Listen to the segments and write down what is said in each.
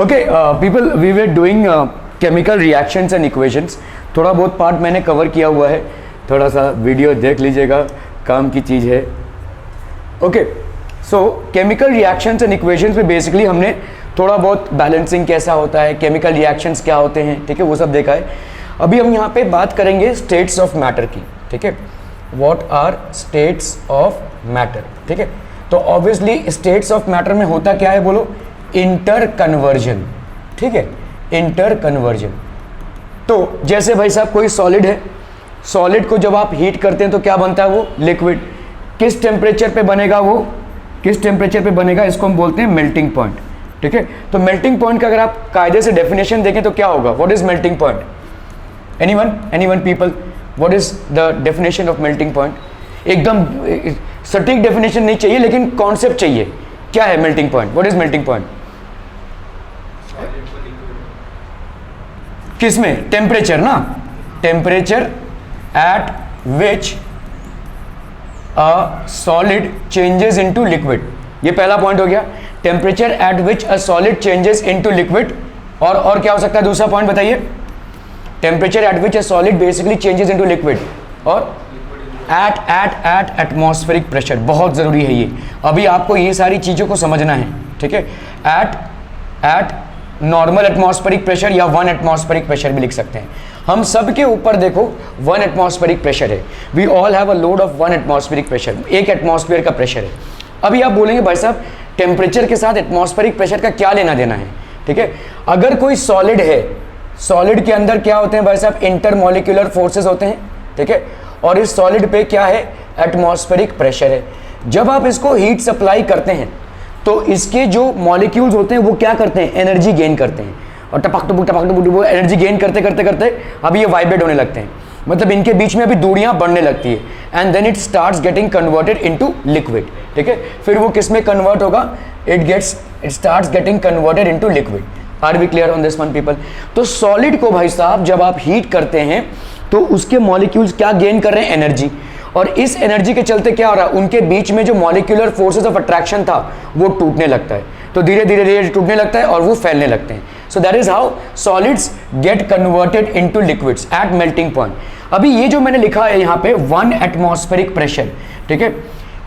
Okay people, we were doing chemical reactions and equations. थोड़ा बहुत part मैंने cover किया हुआ है, थोड़ा सा वीडियो देख लीजिएगा, काम की चीज़ है। Okay, so chemical reactions and equations में बेसिकली हमने थोड़ा बहुत बैलेंसिंग कैसा होता है, केमिकल रिएक्शंस क्या होते हैं, ठीक है, वो सब देखा है। अभी हम यहाँ पे बात करेंगे स्टेट्स ऑफ मैटर की, ठीक है, what are states of matter, ठीक है। तो ऑब्वियसली स्टेट्स ऑफ मैटर में होता क्या है, बोलो, इंटर कन्वर्जन, ठीक है, इंटर कन्वर्जन। तो जैसे भाई साहब कोई सॉलिड है, सॉलिड को जब आप हीट करते हैं तो क्या बनता है, वो लिक्विड। किस टेम्परेचर पे बनेगा वो, किस टेम्परेचर पे बनेगा, इसको हम बोलते हैं मेल्टिंग पॉइंट, ठीक है। तो मेल्टिंग पॉइंट का अगर आप कायदे से डेफिनेशन देखें तो क्या होगा, what is melting point, anyone people, what is the definition of melting point. एकदम सटीक डेफिनेशन नहीं चाहिए, लेकिन कॉन्सेप्ट चाहिए, क्या है melting point, what is melting point. किसमें, टेम्परेचर ना, temperature at which a solid changes into liquid, ये पहला पॉइंट हो गया, temperature at which a solid changes into liquid. और क्या हो सकता है दूसरा पॉइंट बताइए, temperature at which a solid basically changes into liquid, और एट एटमॉस्फेरिक प्रेशर। बहुत जरूरी है ये, अभी आपको ये सारी चीजों को समझना है, ठीक है। एट नॉर्मल एटमॉस्फेरिक प्रेशर या 1 एटमॉस्फेरिक प्रेशर भी लिख सकते हैं। हम सब के ऊपर देखो 1 एटमॉस्फेरिक प्रेशर है, we all have a load of 1 atmospheric pressure, 1 atmosphere का प्रेशर है। अभी आप बोलेंगे भाई साहब टेम्परेचर के साथ एटमॉस्फेरिक प्रेशर का क्या लेना देना है, ठीक है। अगर कोई सॉलिड है, सॉलिड के अंदर क्या होते हैं भाई साहब, इंटरमॉलिक्यूलर फोर्सेस होते हैं, ठीक है, और इस सॉलिड पे क्या है, एटमॉस्फेरिक प्रेशर है। जब आप इसको हीट सप्लाई करते हैं तो इसके जो मॉलिक्यूल्स होते हैं वो क्या करते हैं, एनर्जी गेन करते हैं, और टपक टपक वो एनर्जी गेन करते करते करते अभी ये वाइब्रेट होने लगते हैं, मतलब इनके बीच में अभी दूरियां बढ़ने लगती है, and then it starts getting converted into liquid, ठीक है। फिर वो किस में कन्वर्ट होगा, it starts getting converted into liquid. Are we clear on this one people. तो सॉलिड को भाई साहब जब आप हीट करते हैं तो उसके मॉलिक्यूल्स क्या गेन कर रहे हैं, एनर्जी, और इस एनर्जी के चलते क्या हो रहा है, उनके बीच में जो मॉलिक्यूलर फोर्सेस ऑफ अट्रैक्शन था वो टूटने लगता है, तो धीरे धीरे टूटने लगता है और वो फैलने लगते हैं। So that is how solids get converted into liquids at melting point. अभी ये जो मैंने लिखा है यहाँ पे 1 एटमॉस्फेरिक प्रेशर, ठीक है,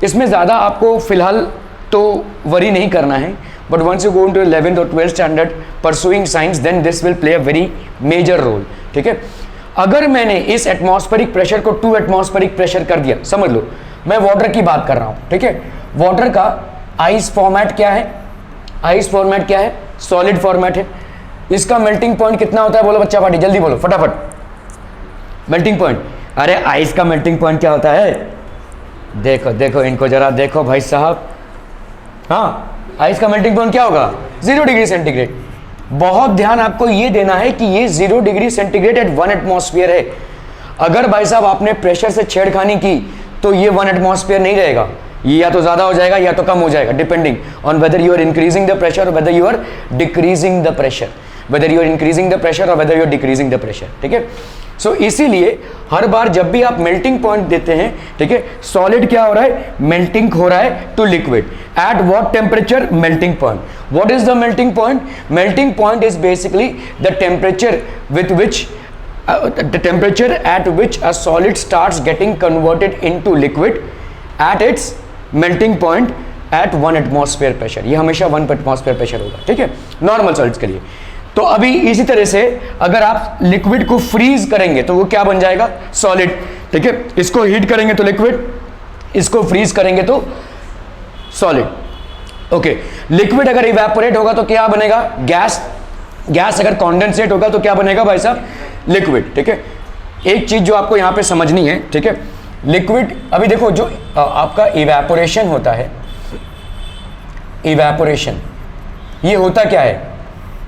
इसमें ज़्यादा आपको फिलहाल तो वरी नहीं करना है, but once you go into 11th और 12th standard pursuing science, then this will play a very major role, ठीक है। अगर मैंने इस एटमॉस्फेरिक प्रेशर को 2 एटमॉस्फेरिक प्रेशर कर दिया, समझ लो मैं वाटर की बात कर रहा हूं, ठीक है, वाटर का आइस फॉर्मेट क्या है, आइस फॉर्मेट क्या है, सॉलिड फॉर्मेट है। इसका मेल्टिंग पॉइंट कितना होता है, बोलो बच्चा पार्टी, जल्दी बोलो फटाफट, मेल्टिंग पॉइंट। अरे आइस का मेल्टिंग पॉइंट क्या होता है, देखो देखो इनको जरा देखो भाई साहब, हाँ, आइस का मेल्टिंग पॉइंट क्या होगा, 0 डिग्री सेंटीग्रेड। बहुत ध्यान आपको ये देना है कि ये 0 डिग्री सेंटीग्रेड एट 1 एटमॉस्फेयर है। अगर भाई साहब आपने प्रेशर से छेड़खानी की तो ये 1 एटमॉस्फेयर नहीं रहेगा, ये या तो ज्यादा हो जाएगा या तो कम हो जाएगा, depending on whether you are increasing the pressure और whether you are decreasing the pressure, whether you are increasing the pressure और whether you are decreasing the pressure, ठीक है। सो इसीलिए हर बार जब भी आप मेल्टिंग पॉइंट देते हैं, ठीक है, सॉलिड क्या हो रहा है, मेल्टिंग हो रहा है to liquid at what temperature, melting point. What is the melting point, melting point is basically the temperature with which the temperature at which a solid starts getting converted into liquid at its melting point at 1 atmosphere pressure। ये हमेशा 1 atmosphere pressure होगा, ठीक है, normal solids के लिए। तो अभी इसी तरह से अगर आप लिक्विड को फ्रीज करेंगे तो वो क्या बन जाएगा, सॉलिड, ठीक है। इसको हीट करेंगे तो लिक्विड, इसको फ्रीज करेंगे तो सॉलिड, ओके। लिक्विड अगर इवेपोरेट होगा तो क्या बनेगा, गैस, गैस अगर कॉन्डेंसेट होगा तो क्या बनेगा भाई साहब, लिक्विड, ठीक है। एक चीज जो आपको यहां पे समझनी है, ठीक है, लिक्विड, अभी देखो जो आपका इवेपोरेशन होता है, इवेपोरेशन ये होता क्या है,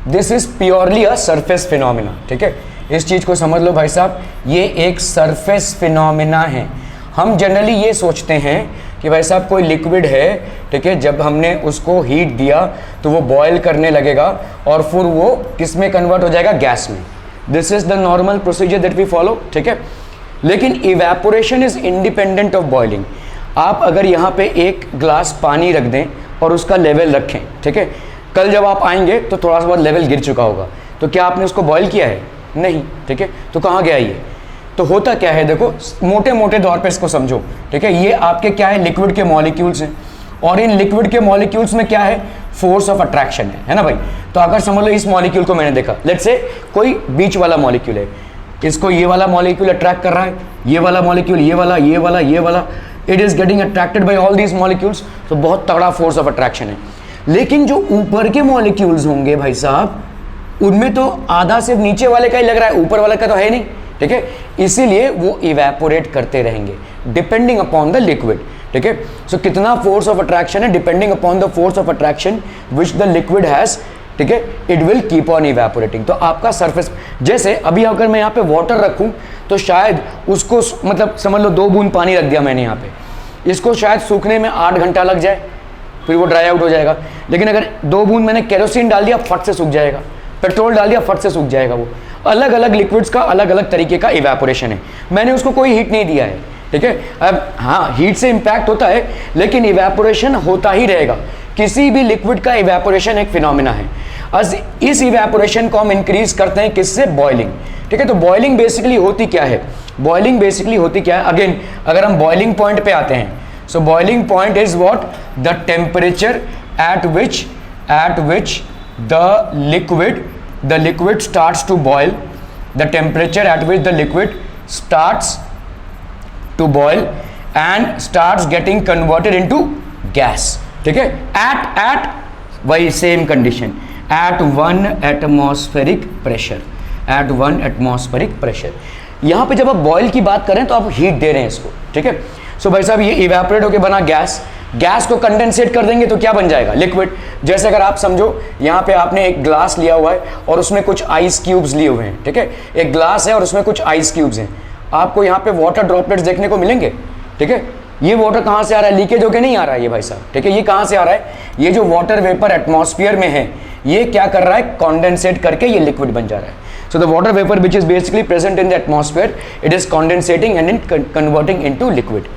this is purely a surface phenomena, ठीक है। इस चीज को समझ लो भाई साहब, ये एक सरफेस फिनोमिना है। हम जनरली ये सोचते हैं कि भाई साहब कोई लिक्विड है, ठीक है, जब हमने उसको हीट दिया तो वो बॉयल करने लगेगा और फिर वो किस में कन्वर्ट हो जाएगा, गैस में। This is the normal procedure that we follow, ठीक है। लेकिन evaporation is independent of boiling. आप अगर यहाँ पे एक ग्लास पानी रख दें और उसका लेवल रखें, ठीक है, कल जब आप आएंगे तो थोड़ा सा बहुत लेवल गिर चुका होगा, तो क्या आपने उसको बॉयल किया है? नहीं, ठीक है। तो कहाँ गया ये? तो होता क्या है, देखो मोटे मोटे तौर पे इसको समझो, ठीक है। ये आपके क्या है, लिक्विड के मॉलिक्यूल्स हैं, और इन लिक्विड के मॉलिक्यूल्स में क्या है, फोर्स ऑफ अट्रैक्शन है ना भाई। तो अगर समझ लो इस मॉलिक्यूल को मैंने देखा, लेट्स से कोई बीच वाला मॉलिक्यूल है, इसको ये वाला मॉलिक्यूल अट्रैक्ट कर रहा है, ये वाला मॉलिक्यूल, ये वाला, ये वाला, ये वाला, it is getting attracted by all these molecules. तो बहुत तगड़ा फोर्स ऑफ अट्रैक्शन है। लेकिन जो ऊपर के मॉलिक्यूल्स होंगे भाई साहब, उनमें तो आधा सिर्फ नीचे वाले का ही लग रहा है, ऊपर वाले का तो है नहीं, ठीक है। इसीलिए वो इवेपोरेट करते रहेंगे डिपेंडिंग अपॉन द लिक्विड, ठीक है। सो कितना फोर्स ऑफ अट्रैक्शन है, depending upon the force of attraction which the liquid has, ठीक है, it will keep on evaporating. तो आपका सरफेस, जैसे अभी अगर मैं यहाँ पे वाटर रखूँ तो शायद उसको, मतलब समझ लो 2 बूंद पानी रख दिया मैंने यहाँ पे, इसको शायद सूखने में 8 घंटा लग जाए, फिर वो ड्राई आउट हो जाएगा। लेकिन अगर 2 बूंद मैंने केरोसिन डाल दिया, फट से सूख जाएगा, पेट्रोल डाल दिया, फट से सूख जाएगा। वो अलग अलग लिक्विड्स का अलग अलग तरीके का इवेपोरेशन है। मैंने उसको कोई हीट नहीं दिया है, ठीक है। अब हाँ, हीट से इंपैक्ट होता है, लेकिन इवेपोरेशन होता ही रहेगा। किसी भी लिक्विड का इवेपोरेशन एक फिनोमिना है। इस इवेपोरेशन को हम इंक्रीज करते हैं किससे? बॉइलिंग, ठीक है। तो बॉइलिंग बेसिकली होती क्या है? बॉइलिंग बेसिकली होती क्या है? अगेन अगर हम बॉइलिंग पॉइंट पे आते हैं, सो boiling point is what? The temperature at which the liquid starts to boil, the temperature at which the liquid starts to boil and starts getting converted into gas, ठीक है। at वही same condition, at 1 atmospheric pressure, at 1 atmospheric pressure। यहाँ पे जब आप boil की बात करें तो आप हीट दे रहे हैं इसको, ठीक है। सो भाई साहब ये इवेपोरेट होके बना गैस, गैस को कंडेंसेट कर देंगे तो क्या बन जाएगा? लिक्विड। जैसे अगर आप समझो यहाँ पे आपने एक ग्लास लिया हुआ है और उसमें कुछ आइस क्यूब्स लिए हुए हैं, ठीक है। एक ग्लास है और उसमें कुछ आइस क्यूब्स हैं, आपको यहाँ पे वाटर ड्रॉपलेट्स देखने को मिलेंगे, ठीक है। ये वाटर कहाँ से आ रहा है? लीकेज होके नहीं आ रहा है ये भाई साहब, ठीक है। ये कहाँ से आ रहा है? ये जो वाटर वेपर एटमॉस्फेयर में है, ये क्या कर रहा है? कॉन्डेंसेट करके ये लिक्विड बन जा रहा है। So the water vapour which is basically present in the atmosphere, it is condensating and in converting into liquid.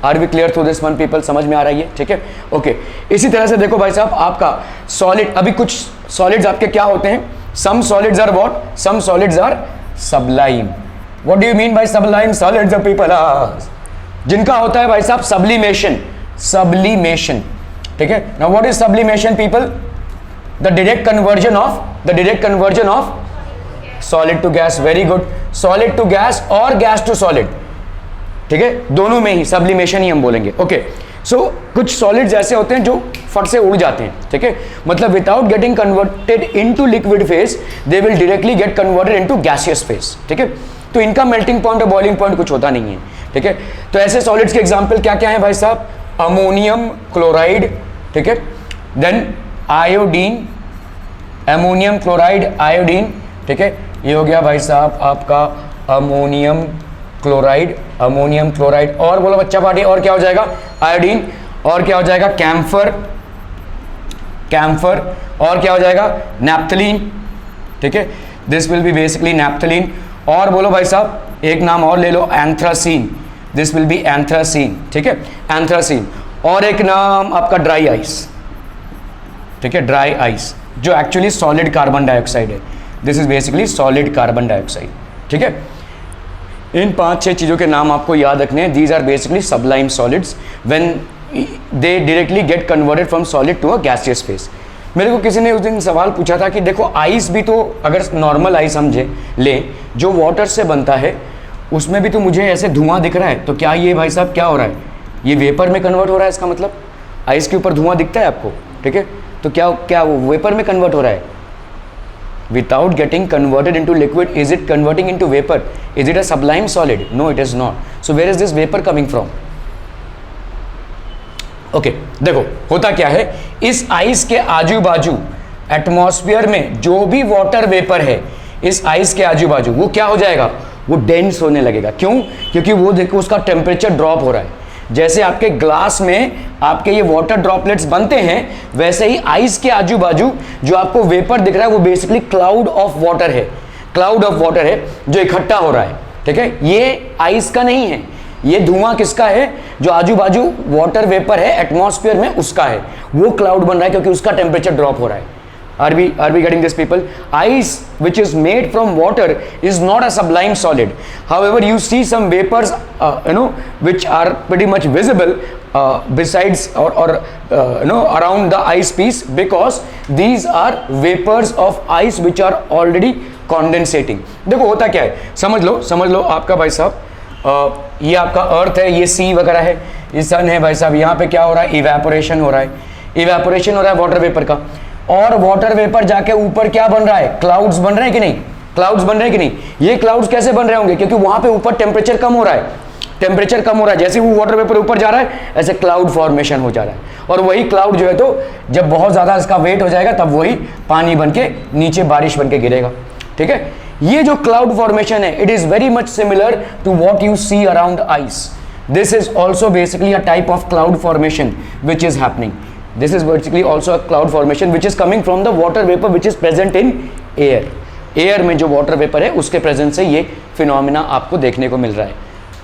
Are we clear through this one people? समझ में आ रहा है ये, ठीक है, ओके। इसी तरह से देखो भाई साहब, आपका सॉलिड, अभी कुछ सॉलिड्स आपके क्या होते हैं? Some solids are what? Some solids are sublime. What do you mean by sublime solids? People जिनका होता है भाई साहब सब्लिमेशन, सब्लिमेशन, ठीक है। Now what is sublimation people? The direct conversion of solid to gas. Very good, solid to gas और gas to solid, ठीक है, दोनों में ही सब्लिमेशन ही हम बोलेंगे, ओके। सो कुछ सॉलिड्स ऐसे होते हैं जो फट से उड़ जाते हैं, ठीक है, मतलब without getting converted into liquid phase they will directly get converted into gaseous phase, ठीक है। तो इनका मेल्टिंग पॉइंट और बॉइलिंग पॉइंट कुछ होता नहीं है, ठीक है। तो ऐसे सॉलिड्स के एग्जांपल क्या क्या है भाई साहब? अमोनियम क्लोराइड, ठीक है, then iodine, ammonium chloride, iodine, ठीक है। ये हो गया भाई साहब आपका अमोनियम क्लोराइड, अमोनियम क्लोराइड, और बोलो बच्चा पार्टी, और क्या हो जाएगा? आयोडीन, और क्या हो जाएगा? कैम्फर, कैम्फर, और क्या हो जाएगा? नैप्थलीन, ठीक है, this will be basically naphthalene. और बोलो भाई साहब एक नाम और ले लो, anthracene, this will be anthracene, ठीक है, एंथ्रासीन। और एक नाम आपका ड्राई आइस, ठीक है, ड्राई आइस, जो एक्चुअली सॉलिड कार्बन डाइऑक्साइड है, this is basically solid carbon dioxide, ठीक है। इन 5-6 चीज़ों के नाम आपको याद रखने हैं। These are basically sublime solids when they directly get converted from solid to a gaseous phase. मेरे को किसी ने उस दिन सवाल पूछा था कि देखो आइस भी तो, अगर नॉर्मल आइस हम ले जो वाटर से बनता है, उसमें भी तो मुझे ऐसे धुआं दिख रहा है, तो क्या ये भाई साहब क्या हो रहा है? ये वेपर में कन्वर्ट हो रहा है, इसका मतलब आइस के ऊपर धुआं दिखता है आपको, ठीक है, तो क्या वो वेपर में कन्वर्ट हो रहा है? Without getting converted into liquid, is it converting into vapor? Is it a sublime solid? No, it is not. So where is this vapor coming from? Okay, देखो होता क्या है, इस आइस के आजू बाजू एटमॉस्फेयर में जो भी वाटर वेपर है, इस आइस के आजू बाजू वो क्या हो जाएगा? वो डेंस होने लगेगा। क्यों? क्योंकि वो देखो उसका टेम्परेचर ड्रॉप हो रहा है। जैसे आपके ग्लास में आपके ये वाटर ड्रॉपलेट्स बनते हैं, वैसे ही आइस के आजू बाजू जो आपको वेपर दिख रहा है वो बेसिकली क्लाउड ऑफ वाटर है, क्लाउड ऑफ वाटर है जो इकट्ठा हो रहा है, ठीक है। ये आइस का नहीं है, ये धुआं किसका है? जो आजू बाजू वाटर वेपर है एटमॉस्फेयर में, उसका है। वो क्लाउड बन रहा है क्योंकि उसका टेम्परेचर ड्रॉप हो रहा है। Are we getting this, people? Ice which is made from water is not a sublime solid. However, you see some vapors which are pretty much visible besides or around the ice piece, because these are vapors of ice which are already condensating. देखो होता क्या है, समझ लो आपका भाई साहब, ये आपका अर्थ है, ये सी वगैरह है, ये सन है भाई साहब, यहाँ पे क्या हो रहा है, इवेपोरेशन हो रहा है वाटर वेपर का, और वाटर वेपर जाके ऊपर क्या बन रहा है, क्लाउड्स बन रहे हैं कि नहीं, क्लाउड्स बन रहे हैं कि नहीं। ये क्लाउड्स कैसे बन रहे होंगे, क्योंकि वहां पे ऊपर टेम्परेचर कम हो रहा है, जैसे वो वाटर वेपर ऊपर जा रहा है ऐसे क्लाउड फॉर्मेशन हो जा रहा है, और वही क्लाउड जो है तो जब बहुत ज्यादा इसका वेट हो जाएगा तब वही पानी बन के नीचे बारिश बन के गिरेगा। ठीक है, ये जो क्लाउड फॉर्मेशन है, it is very much similar to what you see around ice. This is also basically a type of cloud formation which is happening. This is basically also a cloud formation which is coming from the water vapor which is present in air. Air में जो water vapor है उसके presence से ये phenomena आपको देखने को मिल रहा है।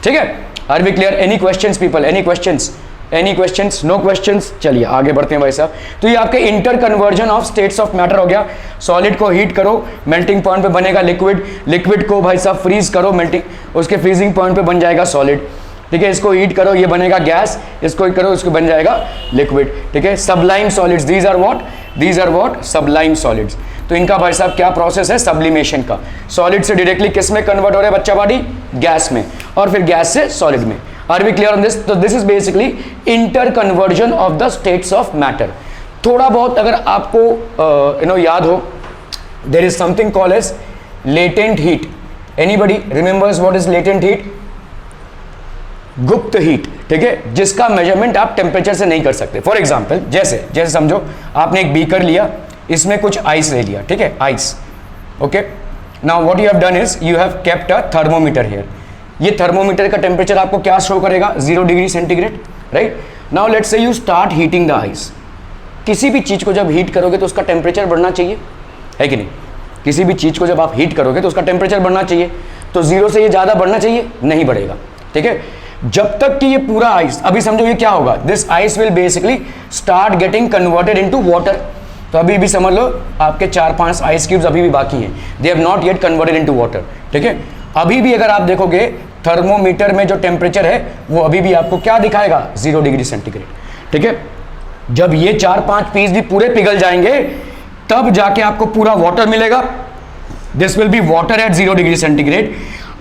ठीक है, Are we clear? Any questions people? Any questions? Any questions? No questions? चलिए आगे बढ़ते हैं भाई साहब। तो ये आपके inter conversion of states of matter हो गया। सॉलिड को हीट करो, मेल्टिंग पॉइंट पे बनेगा लिक्विड, लिक्विड को भाई साहब फ्रीज करो, मेल्टिंग उसके फ्रीजिंग पॉइंट पे बन जाएगा सॉलिड। ठीक है, इसको हीट करो, ये बनेगा गैस, इसको हीट करो, इसको बन जाएगा लिक्विड। ठीक है, sublime solids, these are what sublime solids. तो इनका भाई साहब क्या प्रोसेस है, सब्लिमेशन का। सॉलिड से डायरेक्टली किस में कन्वर्ट हो रहा है बच्चा बॉडी, गैस में, और फिर गैस से सॉलिड में। Are we clear on this? तो this is basically inter conversion of the states of matter. थोड़ा बहुत अगर आपको याद हो, there is something called as latent heat. Anybody remembers what is latent heat? गुप्त हीट। ठीक है, जिसका मेजरमेंट आप टेम्परेचर से नहीं कर सकते। फॉर एग्जाम्पल जैसे समझो आपने एक बीकर लिया, इसमें कुछ आइस ले लिया। ठीक है, ice. Okay, now what you have done is you have kept a thermometer here. ये थर्मोमीटर का टेम्परेचर आपको क्या शो करेगा, 0 degree centigrade. Right, now let's say you start heating the ice. किसी भी चीज को जब हीट करोगे तो उसका टेम्परेचर बढ़ना चाहिए, है कि नहीं? किसी भी चीज को जब आप हीट करोगे तो उसका टेम्परेचर बढ़ना चाहिए। तो 0 से ये ज्यादा बढ़ना चाहिए, नहीं बढ़ेगा। ठीक है, जब तक कि ये पूरा आइस, अभी समझो ये क्या होगा, this ice will basically start getting converted into water. तो अभी भी समझ लो आपके 4-5 आइस क्यूब्स अभी भी बाकी हैं, they have not yet converted into water. ठीक है, अभी भी अगर आप देखोगे थर्मोमीटर में जो टेम्परेचर है वो अभी भी आपको क्या दिखाएगा, 0 डिग्री सेंटीग्रेड। ठीक है, जब ये 4-5 पीस भी पूरे पिघल जाएंगे तब जाके आपको पूरा वाटर मिलेगा। This will B water at 0 degree centigrade.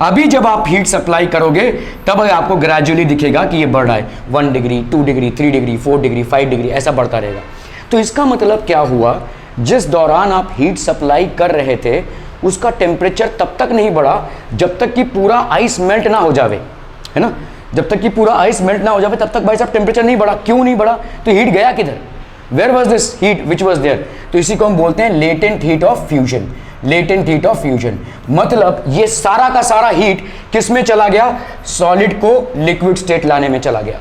अभी जब आप हीट सप्लाई करोगे तब आपको ग्रेजुअली दिखेगा कि ये बढ़ रहा है, 1 degree, 2 degree, 3 degree, 4 degree, 5 degree, ऐसा बढ़ता रहेगा। तो इसका मतलब क्या हुआ, जिस दौरान आप हीट सप्लाई कर रहे थे उसका टेम्परेचर तब तक नहीं बढ़ा जब तक कि पूरा आइस मेल्ट ना हो जावे, है ना? जब तक कि पूरा आइस मेल्ट ना हो जावे तब तक भाई साहब टेम्परेचर नहीं बढ़ा। क्यों नहीं बढ़ा? तो हीट गया किधर? Where was this heat which was there? तो इसी को हम बोलते हैं latent heat of fusion. Latent heat of fusion मतलब ये सारा का सारा हीट किस में चला गया, सॉलिड को लिक्विड स्टेट लाने में चला गया।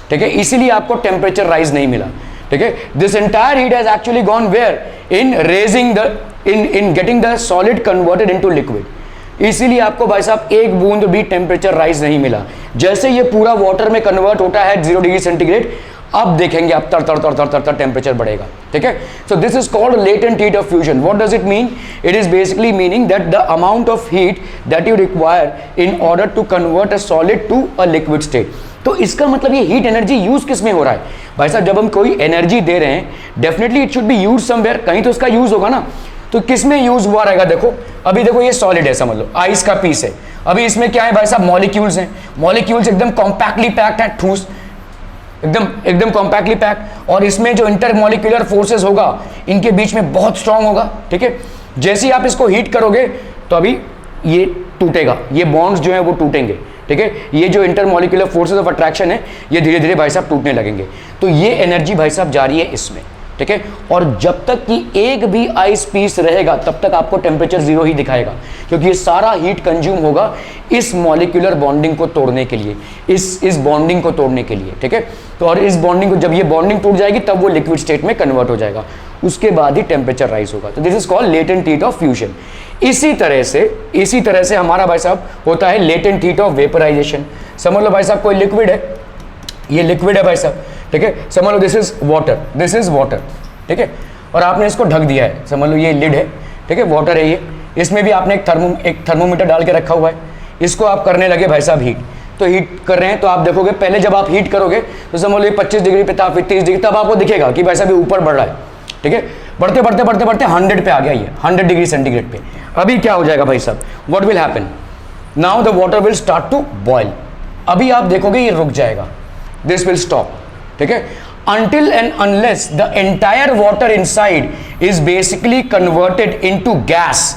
ठीक है, इसीलिए आपको टेम्परेचर राइज नहीं मिला। ठीक है, this entire heat has actually gone where, in raising the in getting the solid converted into liquid. इसीलिए आपको भाई साहब एक बूंद भी टेम्परेचर राइज नहीं मिला। जैसे ये पूरा वाटर में कन्वर्ट होता है 0 डिग्री सेंटीग्रेड, अब देखेंगे आप तर टेम्परेचर बढ़ेगा। ठीक है, so this is called latent heat of fusion. What does it mean? It is basically meaning that the amount of heat that you require in order to convert a solid to a liquid state. तो इसका मतलब ये heat energy use किस में हो रहा है भाई साहब? जब हम कोई एनर्जी दे रहे हैं definitely it should be use somewhere, कहीं तो उसका यूज होगा ना। तो किस में यूज हुआ रहेगा? देखो अभी देखो ये सॉलिड है, समझ लो आइस का पीस है। अभी इसमें क्या है भाई साहब, मॉलिक्यूल्स हैं। मॉलिक्यूल्स एकदम कॉम्पैक्टली पैक्ड है, ठूस एकदम कॉम्पैक्टली पैक, और इसमें जो इंटरमॉलिक्यूलर फोर्सेस होगा इनके बीच में बहुत स्ट्रांग होगा। ठीक है, जैसे ही आप इसको हीट करोगे तो अभी ये टूटेगा, ये बॉन्ड्स जो है वो टूटेंगे। ठीक है, ये जो इंटरमॉलिक्यूलर फोर्सेस ऑफ अट्रैक्शन है ये धीरे धीरे भाई साहब टूटने लगेंगे। तो ये एनर्जी भाई साहब जा रही है इसमें। ठीक है, और जब तक कि एक भी आइस पीस रहेगा तब तक आपको टेम्परेचर 0 ही दिखाएगा, क्योंकि ये सारा हीट कंज्यूम होगा इस मॉलिक्यूलर बॉन्डिंग को तोड़ने के लिए, इस बॉन्डिंग को तोड़ने के लिए। ठीक है, तो और इस बॉन्डिंग को, जब ये बॉन्डिंग टूट जाएगी तब वो लिक्विड स्टेट में कन्वर्ट हो जाएगा, उसके बाद ही टेम्परेचर राइज होगा। तो this is called latent heat of fusion. इसी तरह से हमारा भाई साहब होता है लेटेंट हीट ऑफ वेपराइजेशन। समझ लो भाई साहब कोई लिक्विड है, ये लिक्विड है भाई साहब। ठीक है, समझ लो दिस इज वाटर, ठीक है। और आपने इसको ढक दिया है, समझ लो ये लिड है, ठीक है, वाटर है ये, इसमें भी आपने एक थर्मोमीटर डाल के रखा हुआ है, इसको आप करने लगे भाई साहब हीट। तो हीट कर रहे हैं तो आप देखोगे पहले जब आप हीट करोगे तो समझ लो 25 डिग्री पे था, फिर 30 डिग्री, तब आपको दिखेगा कि भाई साहब ये ऊपर बढ़ रहा है, ठीक है, बढ़ते बढ़ते बढ़ते बढ़ते 100 पे आ गया, ये 100 डिग्री सेंटीग्रेड पे। अभी क्या हो जाएगा भाई साहब, what will happen, now the water will start to boil. अभी आप देखोगे ये रुक जाएगा, दिस विल स्टॉप, ठीक है, until and unless the entire water inside is basically converted into gas।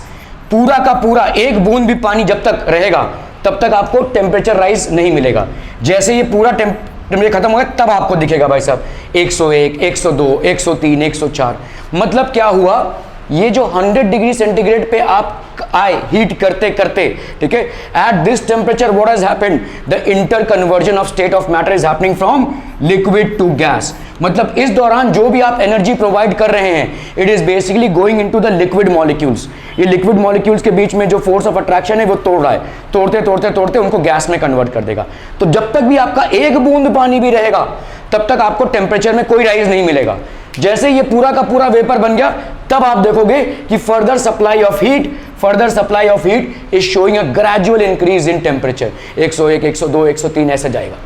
पूरा का पूरा एक बूंद भी पानी जब तक रहेगा तब तक आपको टेम्परेचर राइज नहीं मिलेगा। जैसे ये पूरा टेम्परेचर खत्म होगा तब आपको दिखेगा भाई साहब 101, 102, 103, 104। मतलब क्या हुआ, ये जो 100 डिग्री सेंटीग्रेड पे आप आए हीट करते करते, ठीक है, at this temperature what has happened, the inter conversion of state of matter is happening from liquid to gas. मतलब इस दौरान जो भी आप एनर्जी प्रोवाइड कर रहे हैं it is basically going into the liquid molecules. ये लिक्विड मॉलिक्यूल्स के बीच में जो फोर्स ऑफ अट्रैक्शन है वो तोड़ रहा है, तोड़ते तोड़ते तोड़ते उनको गैस में कन्वर्ट कर देगा। तो जब तक भी आपका एक बूंद पानी भी रहेगा तब तक आपको टेम्परेचर में कोई राइज नहीं मिलेगा। जैसे ये पूरा का पूरा वेपर बन गया तब आप देखोगे कि further supply of heat is showing a gradual increase in temperature, 101, 102, 103 ऐसे जाएगा।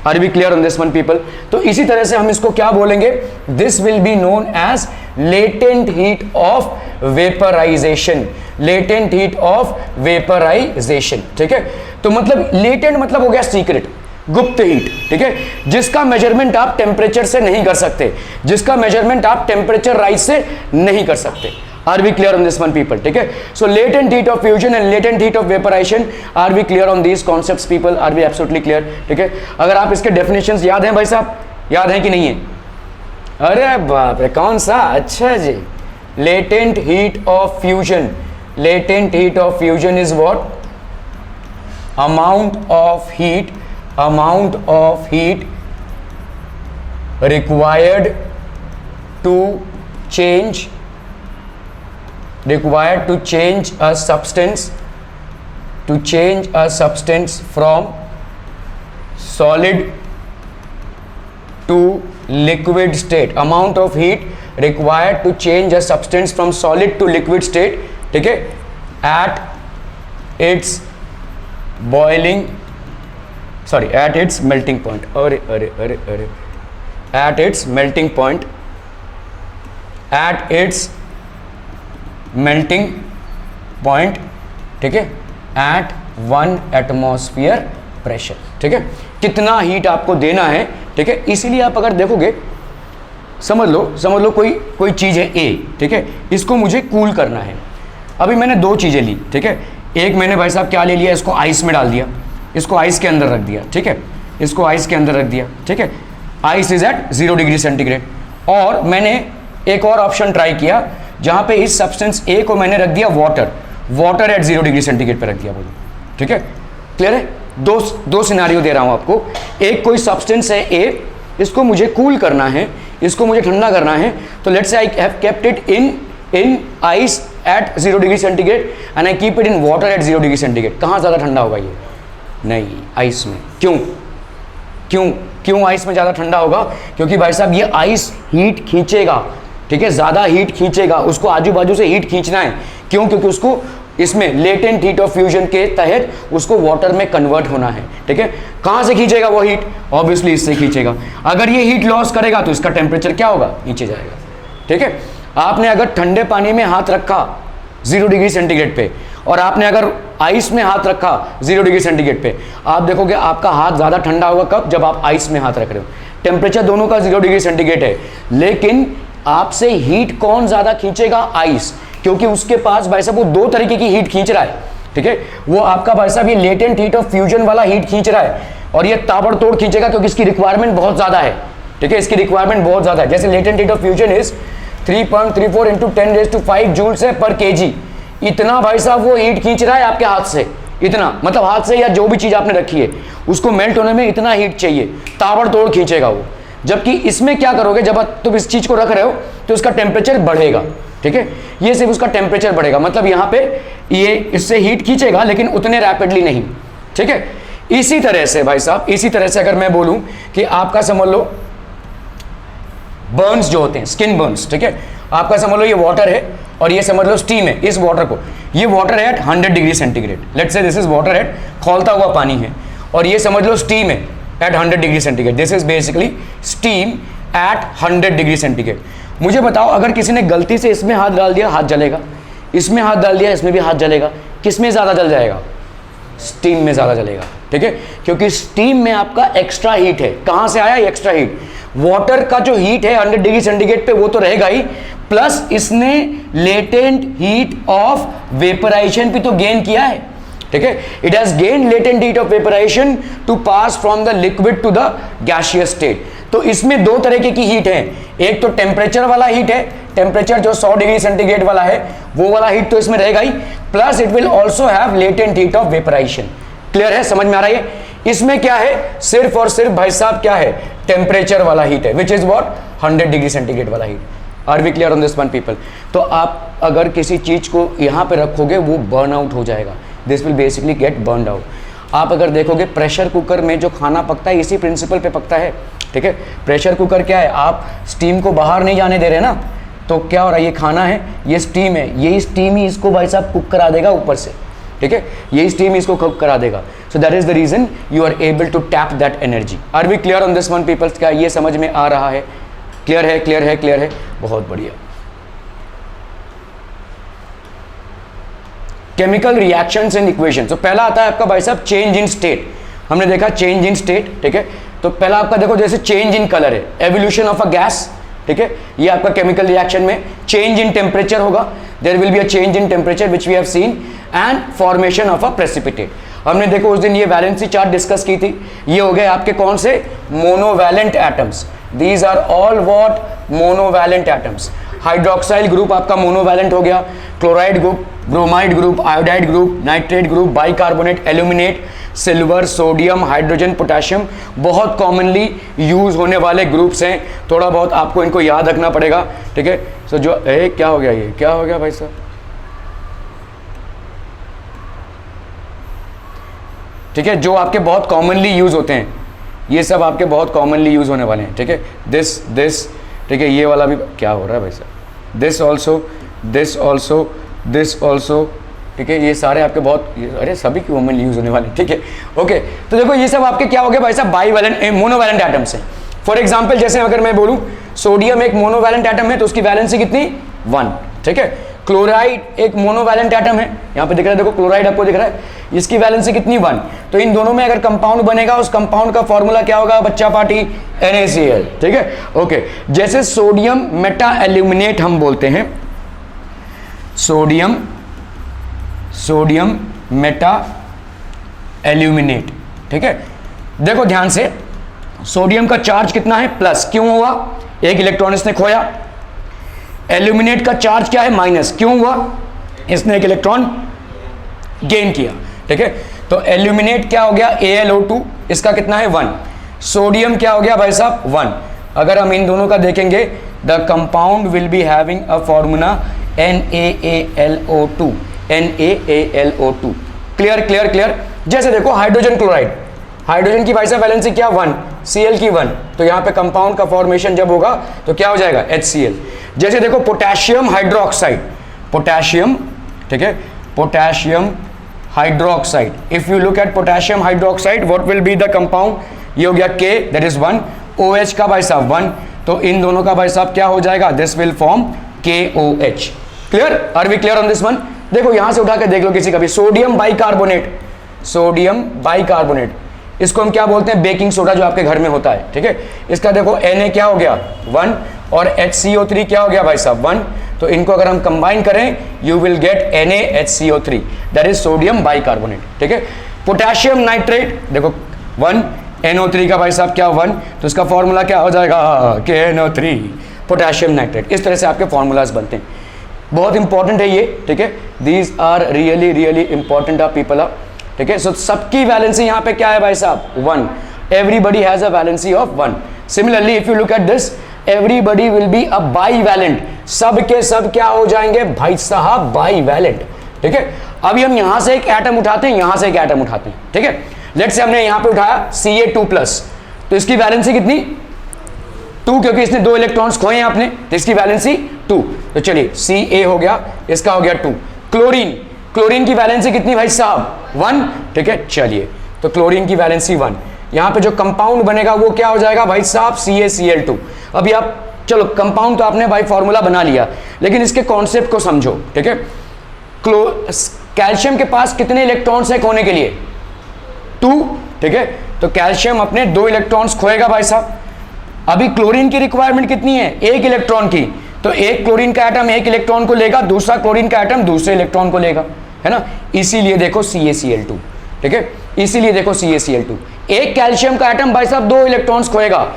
Are we clear on this one people? तो इसी तरह से हम इसको क्या बोलेंगे, this will be known as latent heat of vaporisation, latent heat of vaporisation, ठीक है। तो मतलब लेटेंट मतलब हो गया सीक्रेट, गुप्त हीट, ठीक है, जिसका मेजरमेंट आप टेम्परेचर से नहीं कर सकते, जिसका मेजरमेंट आप टेम्परेचर राइज से नहीं कर सकते। Are we clear on this one people? ठीक है, so latent heat of fusion and latent heat of vaporisation, are we clear on these concepts people? Are we absolutely clear? ठीक है, अगर आप इसके डेफिनेशंस याद हैं भाई साहब, याद हैं कि नहीं है? अरे बाप रे, कौन सा? अच्छा जी, latent heat of fusion, latent heat of fusion is what? amount of heat required to change a substance from solid to liquid state, amount of heat required to change a substance from solid to liquid state, ठीक है, at its boiling, sorry, at its melting point, at its melting point, ठीक है, at 1 atmosphere pressure, ठीक है, कितना heat आपको देना है, ठीक है। इसीलिए आप अगर देखोगे, समझ लो कोई चीज है A, ठीक है, इसको मुझे कूल करना है। अभी मैंने दो चीजें ली, ठीक है, एक मैंने भाई साहब क्या ले लिया, इसको आइस में डाल दिया, इसको आइस के अंदर रख दिया, ठीक है, इसको आइस के अंदर रख दिया, ठीक है, ice is at 0 degree centigrade. और मैंने एक और ऑप्शन ट्राई किया जहां पे इस सब्सटेंस ए को मैंने रख दिया वाटर एट 0 डिग्री सेंटीग्रेड पे रख दिया, बोलो, ठीक है, क्लियर है? दो सिनारियो दे रहा हूं आपको। एक कोई सब्सटेंस है ए, इसको मुझे कूल करना है, इसको मुझे ठंडा करना है, तो let's say I have kept it in ice eight 0 degree centigrade and I keep it in water at 0 degree centigrade. कहाँ ज़्यादा ठंडा होगा ये? नहीं, आइस में। क्यों आइस में ज़्यादा ठंडा होगा? क्योंकि भाई साहब ये आइस हीट खींचेगा, ठीक है, ज़्यादा हीट खींचेगा, उसको आजू बाजू से हीट खींचना है। क्यों? क्योंकि उसको इसमें लेटेंट हीट ऑफ फ्यूजन के तहत उसको वाटर में कन्वर्ट होना है, ठीक है। कहाँ से खींचेगा वो हीट? ऑब्वियसली इससे खींचेगा। अगर ये हीट लॉस करेगा तो इसका टेम्परेचर क्या होगा? नीचे जाएगा, ठीक है। आपने अगर ठंडे पानी में हाथ रखा 0 डिग्री सेंटीग्रेड पे और आपने अगर आइस में हाथ रखा 0 डिग्री सेंटीग्रेड पे, आप देखोगे आपका हाथ ज़्यादा ठंडा होगा कब? जब आप आइस में हाथ रख रहे हो। टेम्परेचर दोनों का 0 डिग्री सेंटीग्रेड है, लेकिन आपसे हीट कौन ज़्यादा खींचेगा? आइस, क्योंकि उसके पास भाई साहब वो दो तरीके की हीट खींच रहा है, ठीक है। वो आपका भाई साहब ये लेटेंट हीट ऑफ फ्यूजन वाला हीट खींच रहा है और ये ताबड़तोड़ खींचेगा क्योंकि इसकी रिक्वायरमेंट बहुत ज़्यादा है, ठीक है, इसकी रिक्वायरमेंट बहुत ज़्यादा है। जैसे latent heat of fusion is 3.34 into 10⁵ joules है पर केजी। इतना भाई साहब वो हीट खींच रहा है आपके हाथ से, इतना, मतलब हाथ से या जो भी चीज़ आपने रखी है उसको मेल्ट होने में इतना हीट चाहिए, ताबड़तोड़ खींचेगा वो। जबकि इसमें क्या करोगे, जब तुम इस चीज़ को रख रहे हो तो उसका टेम्परेचर बढ़ेगा, ठीक है, ये सिर्फ उसका टेम्परेचर बढ़ेगा, मतलब यहाँ पे ये इससे हीट खींचेगा लेकिन उतने रैपिडली नहीं, ठीक है। इसी तरह से भाई साहब, इसी तरह से अगर मैं बोलूँ कि आपका समझ लो बर्न्स जो होते हैं, स्किन बर्न्स, ठीक है। आपका समझ लो ये वाटर है और ये समझ लो स्टीम है। इस वाटर को, ये वाटर है at 100 degree centigrade, let's say this is water at, खौलता हुआ पानी है, और ये समझ लो स्टीम है at 100 degree centigrade. This is basically steam at 100 degree centigrade. मुझे बताओ, अगर किसी ने गलती से इसमें हाथ डाल दिया, हाथ जलेगा, इसमें हाथ डाल दिया, इसमें भी हाथ जलेगा, किसमें ज़्यादा जल जाएगा? स्टीम में ज़्यादा जलेगा, ठीक है, क्योंकि स्टीम में आपका एक्स्ट्रा हीट है। कहाँ से आया एक्स्ट्रा हीट? वाटर का जो हीट है 100 डिग्री सेंटीग्रेड पे वो तो रहेगा ही, प्लस इसने लेटेंट हीट ऑफ वेपराइजेशन भी तो गेन किया है, ठीक है। It has gain latent heat of vaporisation to pass from the liquid to the gaseous state. तो इसमें दो तरीके की हीट है, एक तो टेम्परेचर वाला हीट है, टेम्परेचर जो 100 डिग्री सेंटीग्रेड वाला है वो वाला हीट तो इसमें रहेगा ही, plus it will also have latent heat of vaporisation. Clear है, समझ में आ रहा है? इसमें क्या है, सिर्फ और सिर्फ भाई साहब क्या है, टेम्परेचर वाला हीट है, which is what, 100 degree centigrade वाला heat. Are we clear on this one people? तो आप अगर किसी चीज को यहां पे रखोगे वो बर्न आउट हो जाएगा, this will basically gate burn out. आप अगर देखोगे प्रेशर कुकर में जो खाना पकता है इसी प्रिंसिपल पे पकता है, ठीक है। प्रेशर कुकर क्या है, आप स्टीम को बाहर नहीं जाने दे रहे ना, तो क्या हो रहा है, ये खाना है, ये स्टीम है, यही स्टीम ही इसको भाई साहब कुक करा देगा ऊपर से, ठीक है, यही स्टीम इसको कुक करा देगा। So that is the reason you are able to tap that energy. Are we clear on this one peoples? क्या ये समझ में आ रहा है? क्लियर है, क्लियर है, क्लियर है, बहुत बढ़िया। Chemical reactions in equation. तो पहला आता है आपका भाई साहब चेंज इन स्टेट। हमने देखा चेंज इन स्टेट, ठीक है। तो पहला आपका देखो जैसे चेंज इन कलर है, एवोल्यूशन ऑफ अ गैस, ठीक है, ये आपका केमिकल रिएक्शन में। चेंज इन टेम्परेचर होगा, there will be a change in temperature which we have seen, and formation of a precipitate. हमने देखो उस दिन ये वैलेंसी चार्ट डिस्कस की थी, ये हो गए आपके कौन से, monovalent atoms. These are all what, monovalent atoms. Hydroxyl group आपका मोनोवैलेंट हो गया, chloride group, bromide group, iodide group, nitrate group, bicarbonate, aluminate, silver, sodium, hydrogen, potassium, बहुत कॉमनली यूज होने वाले ग्रुप्स हैं। थोड़ा बहुत आपको इनको याद रखना पड़ेगा, ठीक है। सो जो क्या हो गया, ये क्या हो गया भाई साहब, ठीक है, जो आपके बहुत कॉमनली यूज होते हैं, ये सब आपके बहुत कॉमनली यूज होने वाले हैं, ठीक है। दिस, ठीक है, ये वाला भी क्या हो रहा है भाई साहब, this also, this also, this also, ठीक है, ये सारे आपके बहुत, अरे सभी कॉमनली यूज होने वाले, ठीक है, ओके। तो देखो ये सब आपके क्या हो गए भाई साहब, बाईवैलेंट, मोनोवैलेंट एटम्स हैं। फॉर एग्जांपल जैसे अगर मैं बोलूं सोडियम एक मोनोवैलेंट एटम है तो उसकी वैलेंसी कितनी, 1, ठीक है। क्लोराइड एक मोनोवैलेंट एटम है, यहाँ पे दिख रहा है, देखो क्लोराइड आपको दिख रहा है, इसकी वैलेंसी कितनी, 1। तो इन दोनों में अगर कंपाउंड बनेगा, उस कंपाउंड का फॉर्मूला क्या होगा बच्चा पार्टी, NaCl, ठीक है, ओके। जैसे सोडियम मेटा एल्यूमिनेट हम बोलते हैं, सोडियम मेटा एल्यूमिनेट, ठीक है। देखो ध्यान से, सोडियम का चार्ज कितना है, प्लस, क्यों हुआ, एक इलेक्ट्रॉन इसने खोया। एल्यूमिनेट का चार्ज क्या है, माइनस, क्यों हुआ, इसने एक इलेक्ट्रॉन गेन किया, ठीक है। तो एल्यूमिनेट क्या हो गया, AlO2, इसका कितना है, 1। सोडियम क्या हो गया भाई साहब, 1। अगर हम इन दोनों का देखेंगे, the compound will be having a formula NaAlO2, NaAlO2। Clear, clear, clear. जैसे देखो हाइड्रोजन क्लोराइड, हाइड्रोजन की भाई साहब वैलेंसी क्या, 1, Cl की 1, तो यहाँ पे कंपाउंड का फॉर्मेशन जब होगा तो क्या हो जाएगा, HCl। जैसे देखो पोटेशियम हाइड्रोक्साइड, पोटेशियम, ठीक है, potassium hydroxide, if you look at potassium hydroxide what will be the compound, ये हो गया K, दैट इज 1, OH का भाई साहब 1, तो इन दोनों का भाई साहब क्या हो जाएगा, this will form KOH। Clear, are we clear on this one? देखो यहां से उठा के देख लो किसी का भी, सोडियम बाइकार्बोनेट, सोडियम बाइकार्बोनेट, इसको हम क्या बोलते हैं, बेकिंग सोडा जो आपके घर में होता है, ठीक है। इसका देखो Na क्या हो गया, 1, और HCO3 क्या हो गया भाई साहब, 1। तो इनको अगर हम कंबाइन करें, you will get NaHCO3, that is sodium bicarbonate, ठीक है। पोटेशियम नाइट्रेट देखो 1, NO3 का भाई साहब क्या 1, तो इसका फॉर्मूला क्या हो जाएगा, KNO3, पोटेशियम नाइट्रेट। इस तरह से आपके फॉर्मूलाज बनते हैं, बहुत इंपॉर्टेंट है ये, ठीक है। These are really really important are people are, ठीक है। सो सबकी वैलेंसी यहाँ पे क्या है भाई साहब, 1, everybody has a valency of 1। Similarly if you look at this, everybody will be a bivalent, सब के सब क्या हो जाएंगे भाई साहब, बाईवैलेंट, ठीक है। अभी हम यहां से एक एटम उठाते हैं, यहां से एक एटम उठाते हैं, ठीक है। लेट्स से हमने यहां पे उठाया Ca2+, तो इसकी वैलेंसी कितनी, 2 क्योंकि इसने 2 इलेक्ट्रॉन्स खोए हैं आपने, तो इसकी वैलेंसी 2। तो चलिए Ca हो गया, इसका हो गया 2। क्लोरीन, क्लोरीन की वैलेंसी कितनी भाई साहब 1, ठीक है। चलिए तो क्लोरीन की वैलेंसी 1। यहां पे जो कंपाउंड बनेगा वो क्या हो जाएगा भाई साहब CaCl2। अभी आप चलो कंपाउंड तो आपने भाई फॉर्मूला बना लिया, लेकिन इसके कॉन्सेप्ट को समझो, ठीक है। कैल्शियम के पास कितने इलेक्ट्रॉन्स है खोने के लिए 2, ठीक है। तो कैल्शियम अपने 2 इलेक्ट्रॉन्स खोएगा भाई साहब। अभी क्लोरीन की रिक्वायरमेंट कितनी है 1 इलेक्ट्रॉन की, तो एक क्लोरीन का एटम 1 इलेक्ट्रॉन को लेगा, दूसरा क्लोरीन का एटम दूसरे इलेक्ट्रॉन को लेगा, है ना। इसीलिए देखो CaCl2, ठीक है, इसीलिए देखो CaCl2। एक कैल्शियम का एटम भाई साहब 2 इलेक्ट्रॉन्स खोएगा,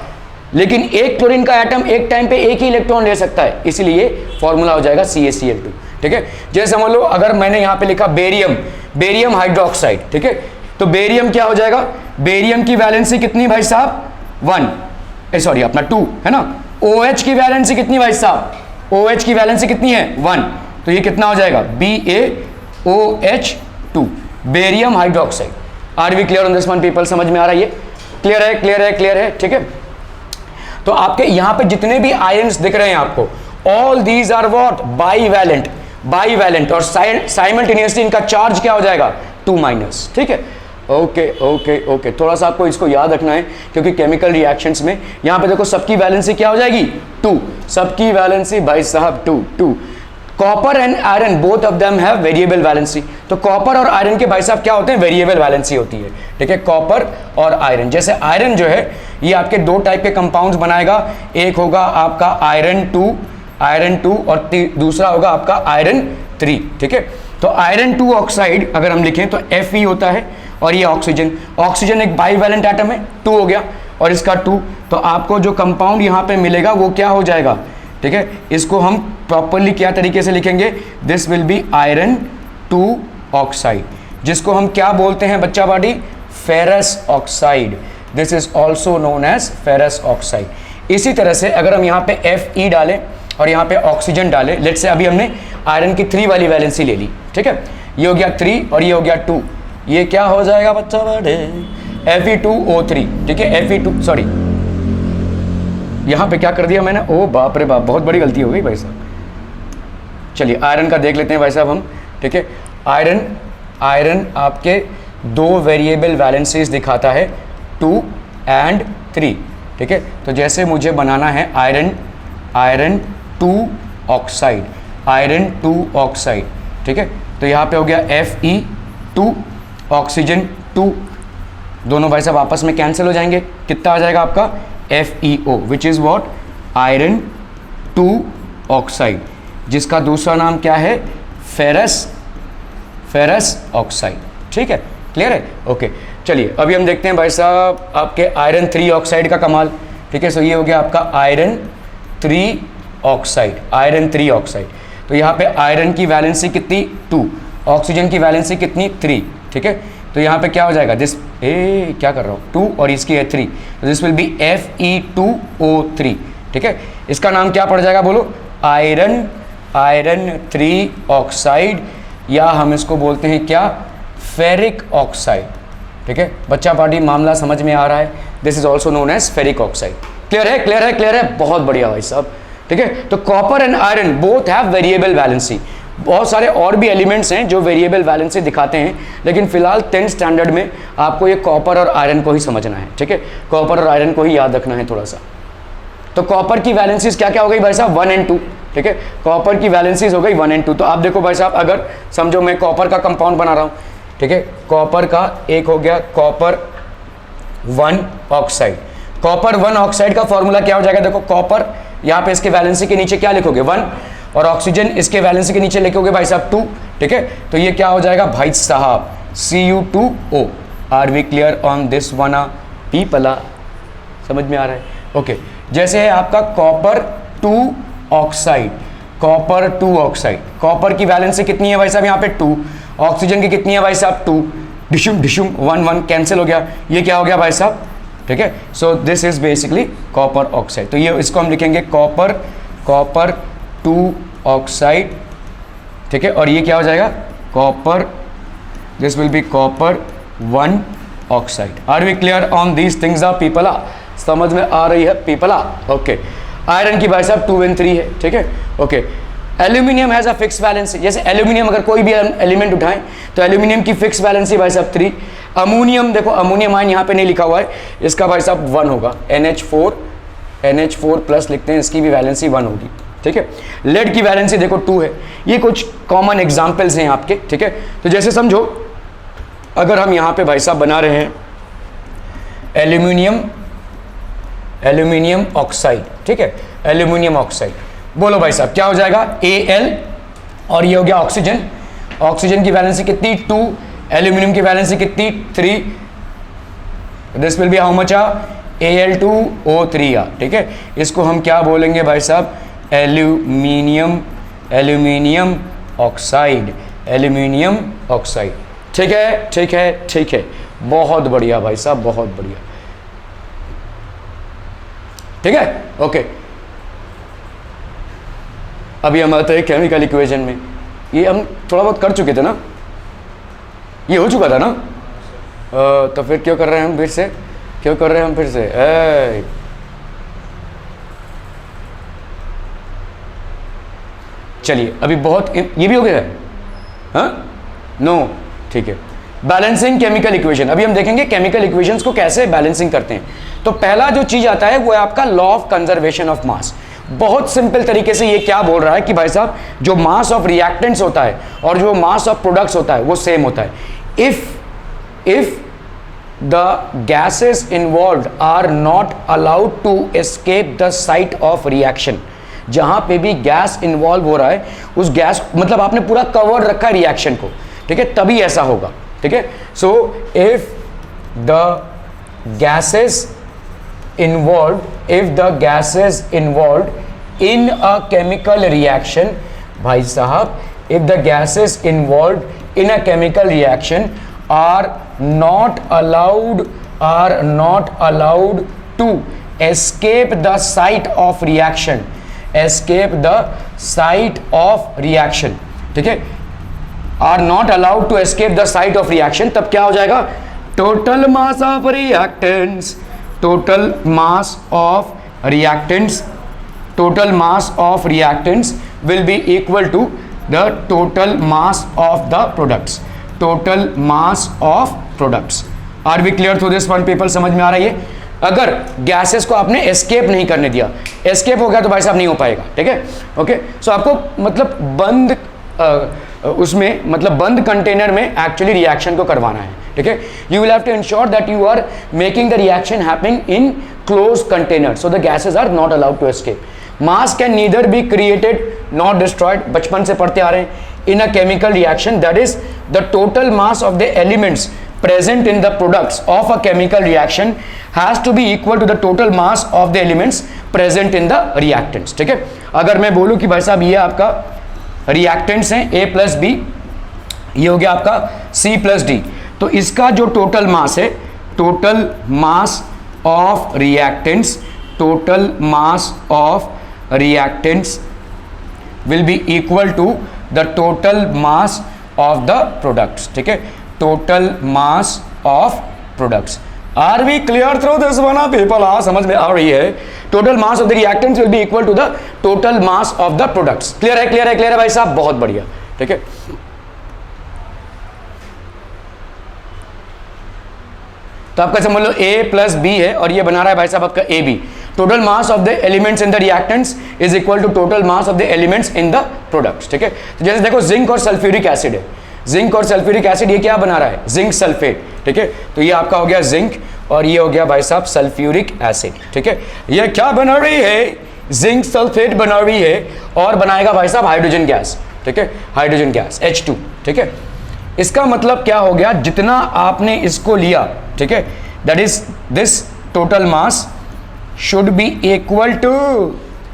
लेकिन एक क्लोरीन का एटम एक टाइम पे एक ही इलेक्ट्रॉन ले सकता है, इसीलिए फॉर्मूला हो जाएगा CaCl2, ठीक है। जैसे समझ लो अगर मैंने यहां पे लिखा बेरियम, बेरियम हाइड्रोक्साइड, ठीक है, तो बेरियम क्या हो जाएगा, बेरियम की वैलेंसी कितनी भाई साहब 1, सॉरी अपना 2, है ना। OH की वैलेंसी कितनी भाई साहब, OH की वैलेंसी कितनी है 1, तो ये कितना हो जाएगा BaOH2, barium hydroxide. Are we clear on this one people, समझ में आ रहा है ये, क्लियर है, क्लियर है, क्लियर है, ठीक है। तो आपके यहां पे जितने भी आयंस दिख रहे हैं आपको, all these are what bivalent, bivalent, और साइमल्टेनियसली इनका चार्ज क्या हो जाएगा 2-, ठीक है। ओके ओके ओके, थोड़ा सा आपको इसको याद रखना है क्योंकि केमिकल रिएक्शंस में यहां पे देखो सबकी वैलेंसी क्या हो जाएगी 2, सबकी वैलेंसी भाई साहब 2। Copper and iron both of them have variable valency, तो कॉपर और आयरन के भाई साहब क्या होते हैं वेरिएबल वैलेंसी होती है, ठीक है। कॉपर और आयरन, जैसे आयरन जो है ये आपके 2 टाइप के कंपाउंड्स बनाएगा, एक होगा आपका आयरन 2 और दूसरा होगा आपका आयरन 3, ठीक है। तो आयरन 2 ऑक्साइड अगर हम लिखें तो Fe होता है, और ये ऑक्सीजन, ऑक्सीजन एक बाईवैलेंट एटम है, 2 हो गया और इसका 2, तो आपको जो कंपाउंड यहां पे मिलेगा वो क्या हो जाएगा, ठीक है। इसको हम प्रॉपरली क्या तरीके से लिखेंगे, this will be iron 2 oxide, जिसको हम क्या बोलते हैं बच्चा बॉडी, ferrous oxide, this is also known as ferrous oxide. इसी तरह से अगर हम यहाँ पे Fe डालें और यहाँ पे ऑक्सीजन डालें, लेट्स से अभी हमने आयरन की 3 वाली वैलेंसी ले ली, ठीक है, ये हो गया 3 और ये हो गया 2, ये क्या हो जाएगा बच्चा बड़े Fe2O3, ठीक है। Fe2 सॉरी यहां पे क्या कर दिया मैंने, ओ बाप रे बाप, बहुत बड़ी गलती हो गई भाई साहब। चलिए आयरन का देख लेते हैं भाई साहब हम, ठीक है। आयरन आपके 2 वेरिएबल वैलेंसीज दिखाता है 2 and 3, ठीक है। तो जैसे मुझे बनाना है आयरन 2 ऑक्साइड, आयरन 2 ऑक्साइड, ठीक है। तो यहाँ पे हो गया Fe2 ऑक्सीजन 2, दोनों भाई साहब आपस में कैंसिल हो जाएंगे, कितना आ जाएगा आपका FeO, which is what iron 2 oxide, जिसका दूसरा नाम क्या है फेरस ऑक्साइड, ठीक है, क्लियर है, ओके। चलिए अभी हम देखते हैं भाई साहब आपके आयरन 3 ऑक्साइड का कमाल, ठीक है। सो ये हो गया आपका आयरन 3 ऑक्साइड, आयरन 3 ऑक्साइड। तो यहाँ पे आयरन की वैलेंसी कितनी 2, ऑक्सीजन की वैलेंसी कितनी 3, ठीक है। तो यहाँ पे क्या हो जाएगा, दिस क्या कर रहा हूँ 2 और इसकी है 3, तो दिस विल बी Fe2O3, ठीक है। इसका नाम क्या पड़ जाएगा बोलो, आयरन 3 ऑक्साइड, या हम इसको बोलते हैं क्या फेरिक ऑक्साइड, ठीक है। बच्चा पार्टी मामला समझ में आ रहा है, this is also known as ferric oxide. Clear है, क्लियर है, क्लियर है, बहुत बढ़िया भाई साहब, ठीक है। तो copper and iron both have variable valency, बहुत सारे और भी एलिमेंट्स हैं जो वेरिएबल वैलेंसी दिखाते हैं, लेकिन फिलहाल 10th स्टैंडर्ड में आपको ये कॉपर और आयरन को ही समझना है, ठीक है। कॉपर और आयरन को ही याद रखना है थोड़ा सा। तो कॉपर की वैलेंसीज क्या क्या हो गई भाई साहब 1 and 2, ठीक है। कॉपर की वैलेंसीज हो गई 1 and 2। तो आप देखो भाई साहब, अगर समझो मैं कॉपर का कंपाउंड बना रहा हूँ, ठीक है, कॉपर का एक हो गया कॉपर 1 ऑक्साइड, कॉपर 1 ऑक्साइड का फॉर्मूला क्या हो जाएगा, देखो कॉपर यहाँ पे इसके वैलेंसी के नीचे क्या लिखोगे 1, और ऑक्सीजन इसके वैलेंसी के नीचे लिखोगे भाई साहब 2, ठीक है। तो ये क्या हो जाएगा भाई साहब Cu2O। Are we clear on this one people, समझ में आ रहा है, ओके। जैसे है आपका copper 2 oxide, copper 2 oxide, copper की वैलेंसी कितनी है भाई साहब यहाँ पे 2, ऑक्सीजन की कितनी है भाई साहब 2, डिशुम डिशुम 1 कैंसिल हो गया, ये क्या हो गया भाई साहब, ठीक है। So this is basically copper oxide. तो ये इसको हम लिखेंगे कॉपर 2 ऑक्साइड, ठीक है, और ये क्या हो जाएगा copper, this will be copper 1 oxide. Are we clear on these things are people? समझ में आ रही है पीपला? ओके। आयरन की भाई साहब 2 and 3 है, ठीक है, okay. Aluminium has a fix valency, जैसे एल्यूमिनियम अगर कोई भी एलिमेंट उठाएं तो एल्यूमिनियम की फिक्स वैलेंसी भाई साहब 3। अमोनियम, देखो अमोनियम आयन यहाँ पे नहीं लिखा हुआ है, इसका भाई साहब 1 होगा, NH4 प्लस लिखते हैं, इसकी भी वैलेंसी 1 होगी, ठीक है। लेड की वैलेंसी देखो 2 है। ये कुछ कॉमन एग्जाम्पल्स हैं आपके, ठीक है। तो जैसे समझो अगर हम यहाँ पे भाई साहब बना रहे हैं एल्यूमिनियम ऑक्साइड, ठीक है, एल्यूमिनियम ऑक्साइड, बोलो भाई साहब क्या हो जाएगा, Al, और ये हो गया ऑक्सीजन। ऑक्सीजन की वैलेंसी कितनी, 2, एल्यूमिनियम की वैलेंसी कितनी, 3, this will B how much, Al2O3, ठीक है। इसको हम क्या बोलेंगे भाई साहब, एल्यूमिनियम ऑक्साइड, एल्यूमिनियम ऑक्साइड, ठीक है, ठीक है, ठीक है, बहुत बढ़िया भाई साहब, बहुत बढ़िया, ठीक है, ओके। अभी हम आते हैं केमिकल इक्वेशन में, ये हम थोड़ा बहुत कर चुके थे ना, ये हो चुका था ना, तो फिर क्यों कर रहे हैं हम फिर से, क्यों कर रहे हैं हम फिर से, चलिए अभी बहुत, ये भी हो गया है, हाँ, नो, ठीक है। बैलेंसिंग केमिकल इक्वेशन, अभी हम देखेंगे केमिकल इक्वेशंस को कैसे बैलेंसिंग करते हैं। तो पहला जो चीज आता है वो है आपका लॉ ऑफ कंजर्वेशन ऑफ मास। बहुत सिंपल तरीके से ये क्या बोल रहा है कि भाई साहब जो मास ऑफ रिएक्टेंट्स होता है और जो मास ऑफ प्रोडक्ट्स होता है वो सेम होता है। If the gases involved are not allowed to escape the site of reaction, जहां पे भी गैस इन्वॉल्व हो रहा है उस गैस, मतलब आपने पूरा कवर रखा है रिएक्शन को, ठीक है, तभी ऐसा होगा, ठीक है। So if the gases involved, if the gases involved in a chemical reaction, भाई साहब, if the gases involved in a chemical reaction are not allowed to escape the site of reaction, escape the site of reaction, ठीक है, are not allowed to escape the site of reaction, तब क्या हो जाएगा, total mass of reactants, total mass of reactants will be equal to the total mass of the products, total mass of products. Are we clear through this one people? समझ में आ रही है? अगर गैसेस को आपने एस्केप नहीं करने दिया, एस्केप हो गया तो भाई साहब नहीं हो पाएगा, ठीक है, ओके। सो आपको मतलब बंद उसमें मतलब बंद कंटेनर में एक्चुअली रिएक्शन को करवाना है, ठीक है। You will have to ensure that you are making the reaction happening in close container so the gases are not allowed to escape. Mass can neither be created not destroyed, बचपन से पढ़ते आ रहे हैं, in a chemical reaction that is the total mass of the elements present in the products of a chemical reaction has to be equal to the total mass of the elements present in the reactants, ठीक है। अगर मैं बोलूं कि भाई साहब ये आपका रिएक्टेंट्स हैं A प्लस बी, ये हो गया आपका C प्लस डी, तो इसका जो टोटल मास है, total mass of reactants, total mass of reactants will be equal to the total mass of the products, ठीक है, total mass of products. Are we clear through this one people? हाँ, समझ में आ रही है। Total mass of the reactants will be equal to the total mass of the products. Clear है, clear है, क्लियर है भाई साहब, बहुत बढ़िया, ठीक है। तो आपका समझ लो A प्लस बी है और ये बना रहा है भाई साहब आपका A B. Total mass of the elements in the reactants is equal to total mass of the elements in the products, ठीक है। तो जैसे देखो जिंक और सल्फ्यूरिक एसिड है, जिंक और सल्फ्यूरिक एसिड ये क्या बना रहा है, जिंक सल्फेट, ठीक है। तो ये आपका हो गया जिंक और ये हो गया भाई साहब सल्फ्यूरिक एसिड, ठीक है। ये क्या बना रही है, जिंक सल्फेट बना रही है और बनाएगा भाई साहब हाइड्रोजन गैस, ठीक है, हाइड्रोजन गैस H2, ठीक है। इसका मतलब क्या हो गया, जितना आपने इसको लिया, ठीक है, that is this total mass should be equal to,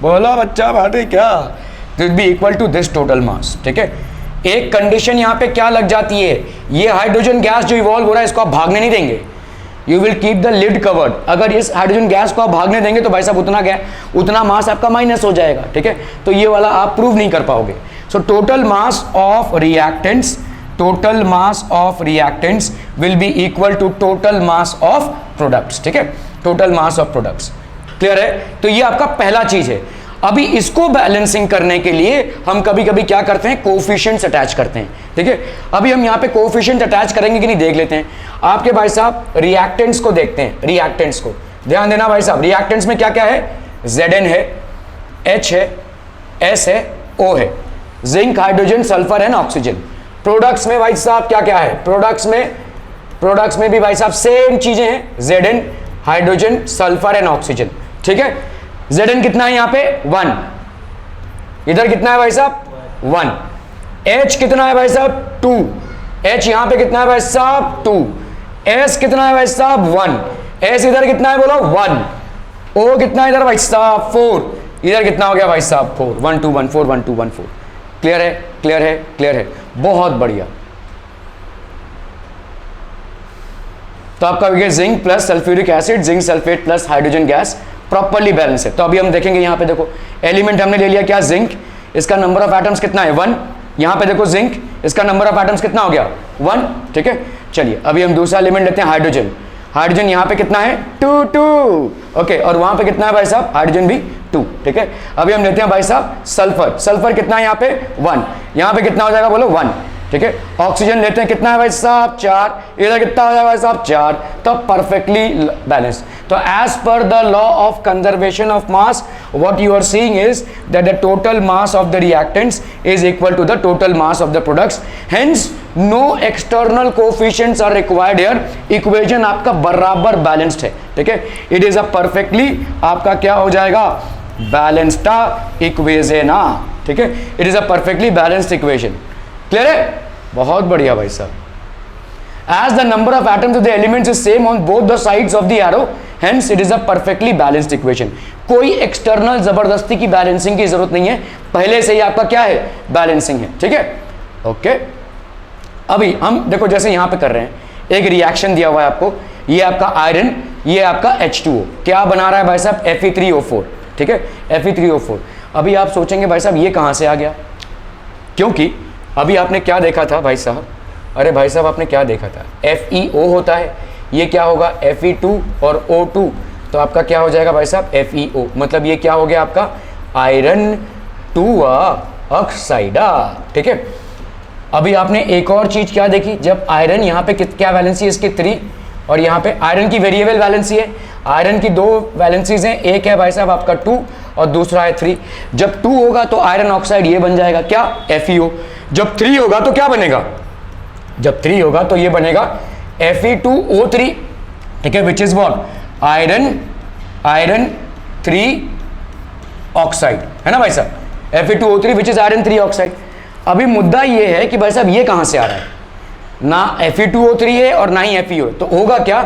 बोला बच्चा भाटी क्या, this be equal to this total mass, ठीक है। एक कंडीशन यहां पे क्या लग जाती है, ये हाइड्रोजन गैस जो इवॉल्व हो रहा है इसको आप भागने नहीं देंगे, you will keep the lid covered. अगर इस हाइड्रोजन गैस को आप भागने देंगे तो भाई साहब उतना मास आपका माइनस हो जाएगा, ठीक है। तो ये वाला आप प्रूव नहीं कर पाओगे। So total mass of reactants, total mass of reactants will be equal to total mass of products, ठीक है। Total mass of products. Clear है? तो ये आपका पहला चीज है। अभी इसको बैलेंसिंग करने के लिए हम कभी कभी क्या करते हैं, कोएफिशिएंट्स अटैच करते हैं। ठीक है, अभी हम यहाँ पे कोएफिशिएंट अटैच करेंगे कि नहीं देख लेते हैं। आपके भाई साहब रिएक्टेंट्स को देखते हैं, रिएक्टेंट्स को ध्यान देना भाई साहब। रिएक्टेंट्स में क्या क्या है, Zn है, H है, S है, O है, zinc, hydrogen, sulphur and oxygen. Products में भाई साहब क्या क्या है, प्रोडक्ट्स में भी भाई साहब सेम चीजें हैं, Zn, hydrogen, sulphur and oxygen. ठीक है, Zn कितना है यहाँ पे 1, इधर कितना है भाई साहब 1, H कितना है भाई साहब 2, H यहाँ पे कितना है भाई साहब 2, S कितना है भाई साहब 1, S इधर कितना है बोलो 1, O कितना है इधर भाई साहब 4, इधर कितना हो गया भाई साहब 4, 1 2 1 4 1 2 1 4। क्लियर है, क्लियर है, क्लियर है, बहुत बढ़िया। तो आपका zinc plus sulphuric acid, zinc sulphate plus hydrogen gas properly balance है। तो अभी हम देखेंगे यहाँ पे देखो एलिमेंट हमने ले लिया क्या, जिंक, इसका नंबर ऑफ एटम्स कितना है 1, यहाँ पे देखो जिंक, इसका नंबर ऑफ एटम्स कितना हो गया 1। ठीक है, चलिए अभी हम दूसरा एलिमेंट लेते हैं हाइड्रोजन। हाइड्रोजन यहाँ पे कितना है 2 2, ओके, और वहां पे कितना है भाई साहब, हाइड्रोजन भी 2। ठीक है, अभी हम लेते हैं भाई साहब सल्फर। सल्फर कितना है यहाँ पे 1, यहाँ पे कितना हो जाएगा बोलो 1। ठीक है, ऑक्सीजन लेते हैं, कितना है भाई साहब 4, इधर कितना हो जाएगा भाई साहब 4, तो परफेक्टली बैलेंस। तो as per the law of conservation of mass what you are seeing is that the total mass of the reactants is equal to the total mass of the products, hence no external coefficients are required here. Equation आपका बराबर balanced है। ठीक है, it is a perfectly आपका क्या हो जाएगा, balanced equation. ठीक है, it is a perfectly balanced equation. Clear है, बहुत बढ़िया भाई साहब। As the number of atoms of the elements is same on both the sides of the arrow, hence it is a perfectly balanced equation. कोई external जबरदस्ती की balancing की जरूरत नहीं है, पहले से ही आपका क्या है, बैलेंसिंग है। ठीक है, ओके। अभी हम देखो जैसे यहां पे कर रहे हैं, एक रिएक्शन दिया हुआ है आपको, ये आपका आयरन, ये आपका H2O, क्या बना रहा है भाई साहब Fe3O4। ठीक है, Fe3O4। अभी आप सोचेंगे भाई साहब ये कहां से आ गया, क्योंकि अभी आपने क्या देखा था भाई साहब, अरे भाई साहब आपने क्या देखा था, FeO होता है, ये क्या होगा Fe2 और O2, तो आपका क्या हो जाएगा भाई साहब FeO, मतलब ये क्या हो गया आपका आयरन 2 ऑक्साइड। ठीक है, अभी आपने एक और चीज क्या देखी, जब आयरन यहाँ पे क्या वैलेंसी है इसकी 3, और यहाँ पे आयरन की वेरिएबल वैलेंसी है, आयरन की 2 वैलेंसीज हैं, एक है भाई साहब आपका 2 और दूसरा है 3। जब 2 होगा तो आयरन ऑक्साइड ये बन जाएगा क्या FeO, जब 3 होगा तो क्या बनेगा, जब 3 होगा तो ये बनेगा Fe2O3। ठीक है, which is what iron 3 oxide, है ना भाई साहब, Fe2O3 which is iron 3 oxide. अभी मुद्दा ये है कि भाई साहब ये कहां से आ रहा है, ना Fe2O3 है और ना ही FeO है, तो होगा क्या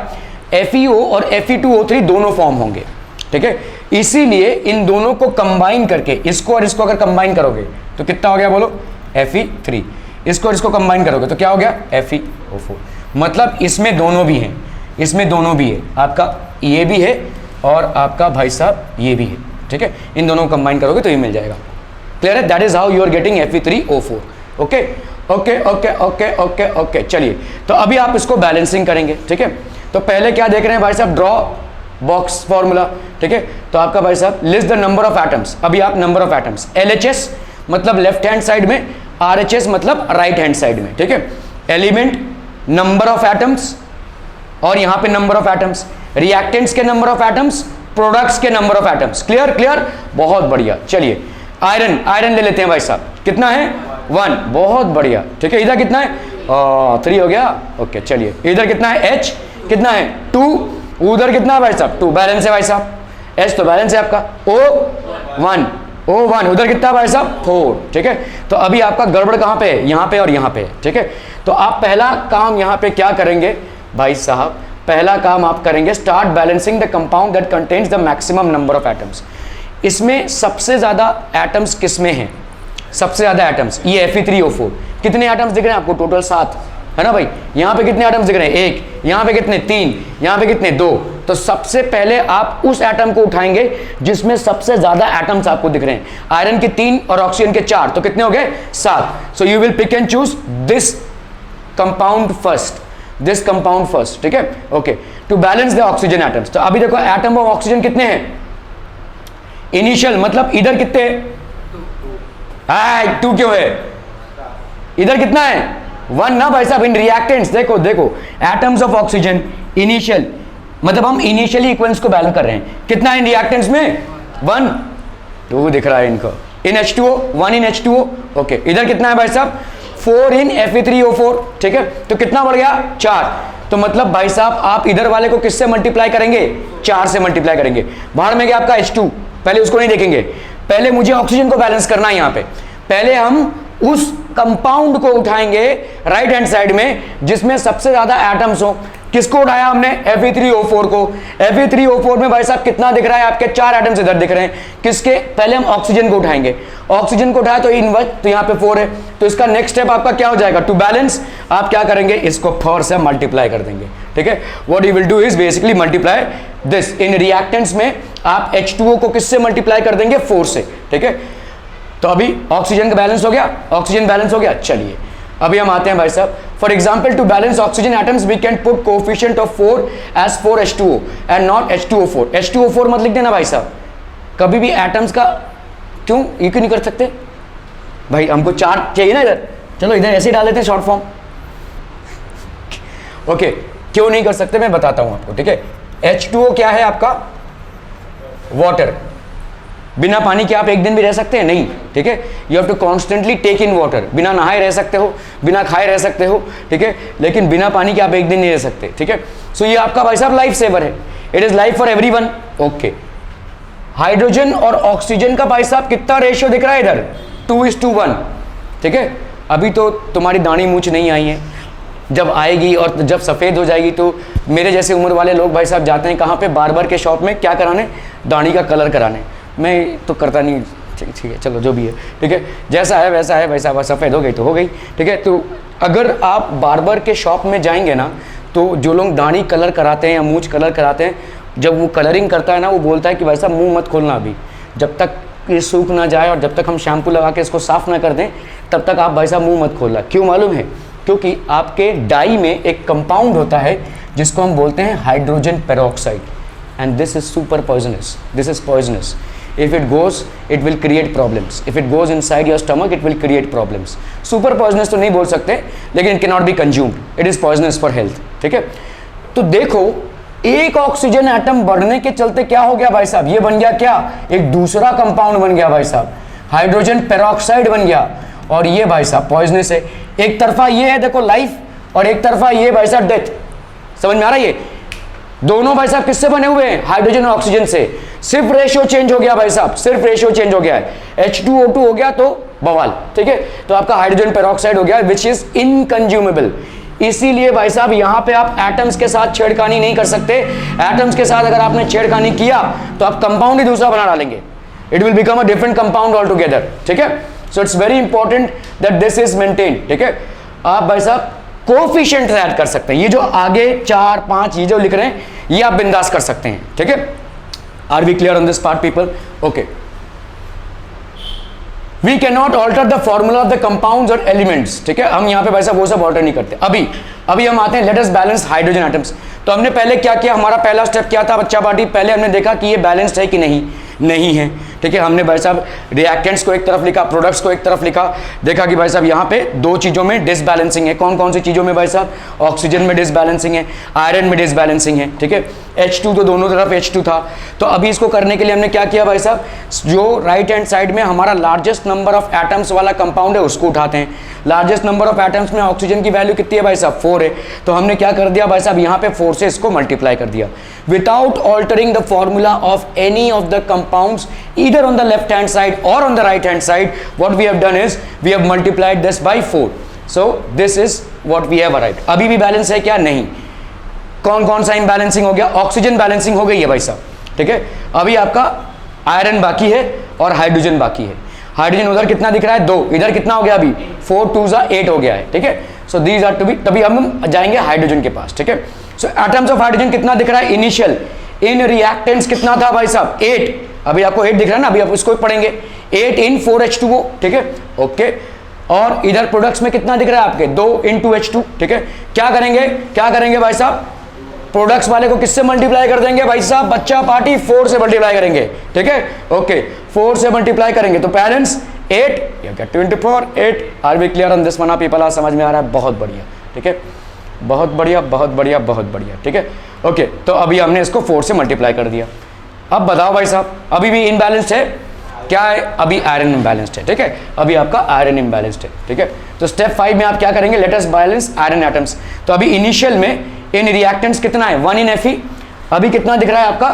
FeO और Fe2O3 दोनों फॉर्म होंगे। ठीक है, इसीलिए इन दोनों को कंबाइन करके, इसको और इसको अगर कंबाइन करोगे तो कितना हो गया बोलो Fe3, इसको और इसको कंबाइन करोगे तो क्या हो गया FeO4। मतलब इसमें दोनों भी हैं, इसमें दोनों भी है, आपका ये भी है और आपका भाई साहब ये भी है। ठीक है, इन दोनों को कंबाइन करोगे तो ये मिल जाएगा। क्लियर है, that is how you are getting Fe3O4। Okay okay okay okay okay okay, चलिए तो अभी आप इसको बैलेंसिंग करेंगे। ठीक है, तो पहले क्या देख रहे हैं भाई साहब, ड्रॉ बॉक्स फॉर्मूला। ठीक है, तो आपका भाई साहब list the number of atoms, अभी आप नंबर ऑफ एटम्स, LHS मतलब लेफ्ट हैंड साइड में, RHS मतलब राइट हैंड साइड में। ठीक है, एलिमेंट, नंबर ऑफ एटम्स, और यहां पे नंबर ऑफ एटम्स, रिएक्टेंट्स के नंबर ऑफ एटम्स, प्रोडक्ट्स के number of atoms. Clear clear, बहुत बढ़िया। चलिए आयरन ले लेते हैं भाई साहब, कितना है 1, बहुत बढ़िया। ठीक है, इधर कितना है 3 हो गया। ओके, चलिए इधर कितना है H, कितना है 2, उधर कितना है भाई साहब 2, बैलेंस है भाई साहब, H तो बैलेंस है आपका, O1 उधर कितना है भाई साहब 4। ठीक है, तो अभी आपका गड़बड़ कहां पे है, यहां पे और यहां पे। ठीक है, तो आप पहला काम यहां पे क्या करेंगे भाई साहब, पहला काम आप करेंगे start balancing the compound that contains the maximum number of atoms. इसमें सबसे ज्यादा एटम्स किसमें हैं, सबसे ज्यादा एटम्स ये Fe3O4, कितने एटम्स दिख रहे हैं आपको, टोटल 7 है ना भाई। यहाँ पे कितने एटम्स दिख रहे हैं 1, यहाँ पे कितने 3, यहाँ पे कितने 2। तो सबसे पहले आप उस एटम को उठाएंगे जिसमें सबसे ज्यादा एटम्स आपको दिख रहे हैं, आयरन के 3 और ऑक्सीजन के 4, तो कितने हो गए 7। So you will pick and choose this compound first, this compound first. ठीक है, okay. To balance the oxygen atoms. तो अभी देखो एटम ऑफ ऑक्सीजन कितने हैं इनिशियल, मतलब इधर कितने हैं 2 क्यों है, इधर कितना है 1 ना भाई साहब। इन रिएक्टेंट्स देखो देखो एटम्स ऑफ ऑक्सीजन इनिशियल, मतलब हम इनिशियली इक्वेलेंस को बैलेंस कर रहे हैं, कितना है इन रिएक्टेंट्स में 1 2 दिख रहा है इनको, इन H2O 1 इन H2O, ओके। इधर कितना है भाई साहब 4 इन Fe3O4, ठीक है। तो कितना बढ़ गया 4, तो मतलब भाई साहब आप इधर वाले को किससे मल्टीप्लाई करेंगे 4 से मल्टीप्लाई करेंगे। बाहर में गया आपका H2, पहले उसको नहीं देखेंगे, पहले मुझे ऑक्सीजन को बैलेंस करना है। यहां पे पहले हम उस कंपाउंड को उठाएंगे राइट हैंड साइड में जिसमें सबसे ज्यादा एटम्स हो। किसको उठाया हमने Fe3O4 को। Fe3O4 में भाई साहब कितना दिख रहा है आपके 4 एटम्स इधर दिख रहे हैं, किसके, पहले हम ऑक्सीजन को उठाएंगे, ऑक्सीजन को उठाया तो इनवर्स, तो यहाँ पे 4 है, तो इसका नेक्स्ट स्टेप आपका क्या हो जाएगा टू बैलेंस, आप क्या करेंगे इसको 4 से मल्टीप्लाई कर देंगे, ठीक है। What you will do is basically multiply this. In reactants में आप H2O को किससे मल्टीप्लाई कर देंगे 4 से, ठीक है। तो अभी ऑक्सीजन का बैलेंस हो गया, ऑक्सीजन बैलेंस हो गया। चलिए अभी हम आते हैं भाई साहब, for example to balance oxygen atoms we can put coefficient of 4 as 4H2O and not H2O4। H2O4 मत लिख देना भाई साहब, कभी भी एटम्स का क्यों ये क्यों नहीं कर सकते भाई, हमको 4 चाहिए ना इधर, चलो इधर ऐसे ही डाल देते हैं शॉर्ट फॉर्म, ओके। क्यों नहीं कर सकते मैं बताता हूं आपको, ठीक है। H2O क्या है आपका वाटर, बिना पानी के आप एक दिन भी रह सकते हैं नहीं, ठीक है। You have to constantly take in water, बिना नहाए रह सकते हो, बिना खाए रह सकते हो, ठीक है, लेकिन बिना पानी के आप एक दिन नहीं रह सकते, ठीक है। सो ये आपका भाई साहब लाइफ सेवर है, it is life for everyone, okay. Hydrogen और ऑक्सीजन का भाई साहब कितना रेशियो दिख रहा है इधर 2:1, ठीक है। अभी तो तुम्हारी दाढ़ी मूंछ नहीं आई है, जब आएगी और जब सफ़ेद हो जाएगी तो मेरे जैसे उम्र वाले लोग भाई साहब जाते हैं कहाँ पे, बार्बर के शॉप में, क्या कराने, दाढ़ी का कलर कराने। मैं तो करता नहीं, ठीक है, चलो जो भी है, ठीक है, जैसा है वैसा है, वैसा सफ़ेद हो गई तो हो गई, ठीक है। तो अगर आप बार्बर के शॉप में जाएंगे ना, तो जो लोग दाढ़ी कलर कराते हैं या मूंछ कलर कराते हैं, जब वो कलरिंग करता है ना, वो बोलता है कि भाई साहब मुँह मत खोलना अभी, जब तक ये सूख ना जाए और जब तक हम शैम्पू लगा के इसको साफ़ ना कर दें, तब तक आप भाई साहब मुँह मत खोलना। क्यों मालूम है, क्योंकि आपके डाई में एक कंपाउंड होता है जिसको हम बोलते हैं hydrogen peroxide, and this is super poisonous, this is poisonous. If it goes, it will create problems. If it goes inside your stomach, it will create problems. Super poisonous तो नहीं बोल सकते, लेकिन it cannot be consumed. It is poisonous for health. ठीक है। तो देखो एक ऑक्सीजन एटम बढ़ने के चलते क्या हो गया भाई साहब, ये बन गया क्या, एक दूसरा कंपाउंड बन गया भाई साहब, हाइड्रोजन पेरोक्साइड बन गया, और ये भाई साहब पॉइजनस है। एक तरफा ये है देखो लाइफ, और एक तरफा ये भाई साहब डेथ। समझ में आ रहा है, ये दोनों भाई साहब किससे बने हुए हैं, हाइड्रोजन और ऑक्सीजन से। सिर्फ रेशियो चेंज हो गया भाई साहब, सिर्फ रेशियो चेंज हो गया है, H2O2 हो गया तो बवाल, ठीक है। तो आपका हाइड्रोजन पेरोक्साइड हो गया विच इज इनकंज्यूमेबल। इसीलिए भाई साहब यहां पे आप एटम्स के साथ छेड़खानी नहीं कर सकते। एटम्स के साथ अगर आपने छेड़खानी किया तो आप कंपाउंड ही दूसरा बना डालेंगे, it will become a different compound all together, ठीक है। So it's very important that this is maintain, ठीक है। आप भाई साहब कोएफिशिएंट ऐड कर सकते हैं, ये जो आगे 4 5 ये जो लिख रहे हैं ये आप बिंदास कर सकते हैं, ठीक है। Are we clear on this part people, okay. We can not alter the formula of the compounds और एलिमेंट्स, ठीक है। हम यहाँ पे वैसा वो सब ऑल्टर नहीं करते। अभी हम आते हैं let us balance hydrogen atoms. तो हमने पहले क्या किया, हमारा पहला स्टेप क्या था बच्चा पार्टी, पहले हमने देखा कि ये बैलेंस्ड है कि नहीं है, ठीक है। हमने भाई साहब रिएक्टेंट्स को एक तरफ लिखा, प्रोडक्ट्स को एक तरफ लिखा, देखा कि भाई साहब यहाँ पे 2 चीज़ों में डिसबैलेंसिंग है। कौन कौन सी चीज़ों में भाई साहब, ऑक्सीजन में डिसबैलेंसिंग है, आयरन में डिसबैलेंसिंग है, ठीक है। H2 तो दोनों तरफ H2 था। तो अभी इसको करने के लिए हमने क्या किया भाई साहब, जो राइट हैंड साइड में हमारा लार्जेस्ट नंबर ऑफ एटम्स वाला कंपाउंड है उसको उठाते हैं। लार्जेस्ट नंबर ऑफ एटम्स में ऑक्सीजन की वैल्यू कितनी है भाई साहब, 4 है। तो हमने क्या कर दिया भाई साहब, यहाँ पे 4 से इसको मल्टीप्लाई कर दिया without altering the formula of any of the compounds either on the left hand side or on the right hand side. What we have done is we have multiplied this by 4. So this is what we have arrived. अभी भी balance है क्या, नहीं। कौन कौन सा imbalancing हो गया, ऑक्सीजन बैलेंसिंग हो गई है भाई साहब, ठीक है। अभी आपका आयरन बाकी है और हाइड्रोजन बाकी है। हाइड्रोजन उधर कितना दिख रहा है 2, इधर कितना हो गया अभी 4 2 8 हो गया है, ठीक है। So these are to be, तभी हम जाएंगे हाइड्रोजन के पास, ठीक है। सो एटम्स ऑफ हाइड्रोजन कितना दिख रहा है इनिशियल, इन रिएक्टेंट्स कितना था भाई साहब 8, अभी आपको 8 दिख रहा है ना, अभी आप इसको पढ़ेंगे 8 इन 4H2O, ठीक है, ओके। और इधर प्रोडक्ट्स में कितना दिख रहा है आपके 2 इन 2H2, ठीक है। क्या करेंगे भाई साहब, प्रोडक्ट्स वाले को किससे मल्टीप्लाई कर देंगे भाई साहब, बच्चा पार्टी 4 से मल्टीप्लाई करेंगे, ठीक है, ओके 4 से मल्टीप्लाई करेंगे तो balance 8, you get 24, 8। Are we clear on this one people? आज समझ में आ रहा है? बहुत बढ़िया, ठीक है, बहुत बढ़िया, बहुत बढ़िया, बहुत बढ़िया, ठीक है, ओके। तो अभी हमने इसको 4 से मल्टीप्लाई कर दिया। अब बताओ भाई साहब, अभी भी इनबैलेंस्ड है, क्या है? अभी आयरन इम्बैलेंस्ड है, ठीक है, अभी आपका आयरन इम्बैलेंस्ड है, ठीक है। तो स्टेप 5 में आप क्या करेंगे? Let us balance iron atoms. तो अभी इनिशियल में इन रिएक्टेंट्स कितना है? 1 इन Fe। अभी कितना दिख रहा है आपका?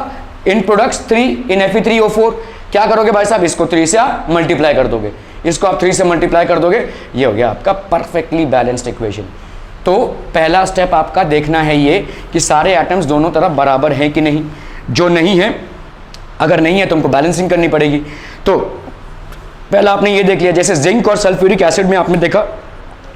इन प्रोडक्ट्स 3 इन Fe3O4। क्या करोगे भाई साहब? इसको 3 से आप मल्टीप्लाई कर दोगे, इसको आप 3 से मल्टीप्लाई कर दोगे, ये हो गया आपका परफेक्टली बैलेंस्ड इक्वेशन। तो पहला स्टेप आपका देखना है ये कि सारे एटम्स दोनों तरफ बराबर हैं कि नहीं। जो नहीं है, अगर नहीं है तो हमको बैलेंसिंग करनी पड़ेगी। तो पहला आपने ये देख लिया, जैसे जिंक और सल्फ्यूरिक एसिड में आपने देखा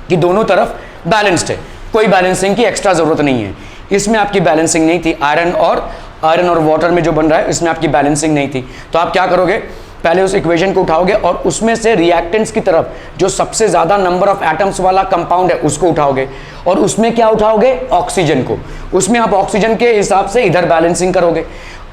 कि दोनों तरफ बैलेंस्ड है, कोई बैलेंसिंग की एक्स्ट्रा जरूरत नहीं है। इसमें आपकी बैलेंसिंग नहीं थी, आयरन और वाटर में जो बन रहा है इसमें आपकी बैलेंसिंग नहीं थी। तो आप क्या करोगे? पहले उस इक्वेशन को उठाओगे और उसमें से रिएक्टेंट्स की तरफ जो सबसे ज्यादा नंबर ऑफ एटम्स वाला कंपाउंड है उसको उठाओगे, और उसमें क्या उठाओगे? ऑक्सीजन को। उसमें आप ऑक्सीजन के हिसाब से इधर बैलेंसिंग करोगे।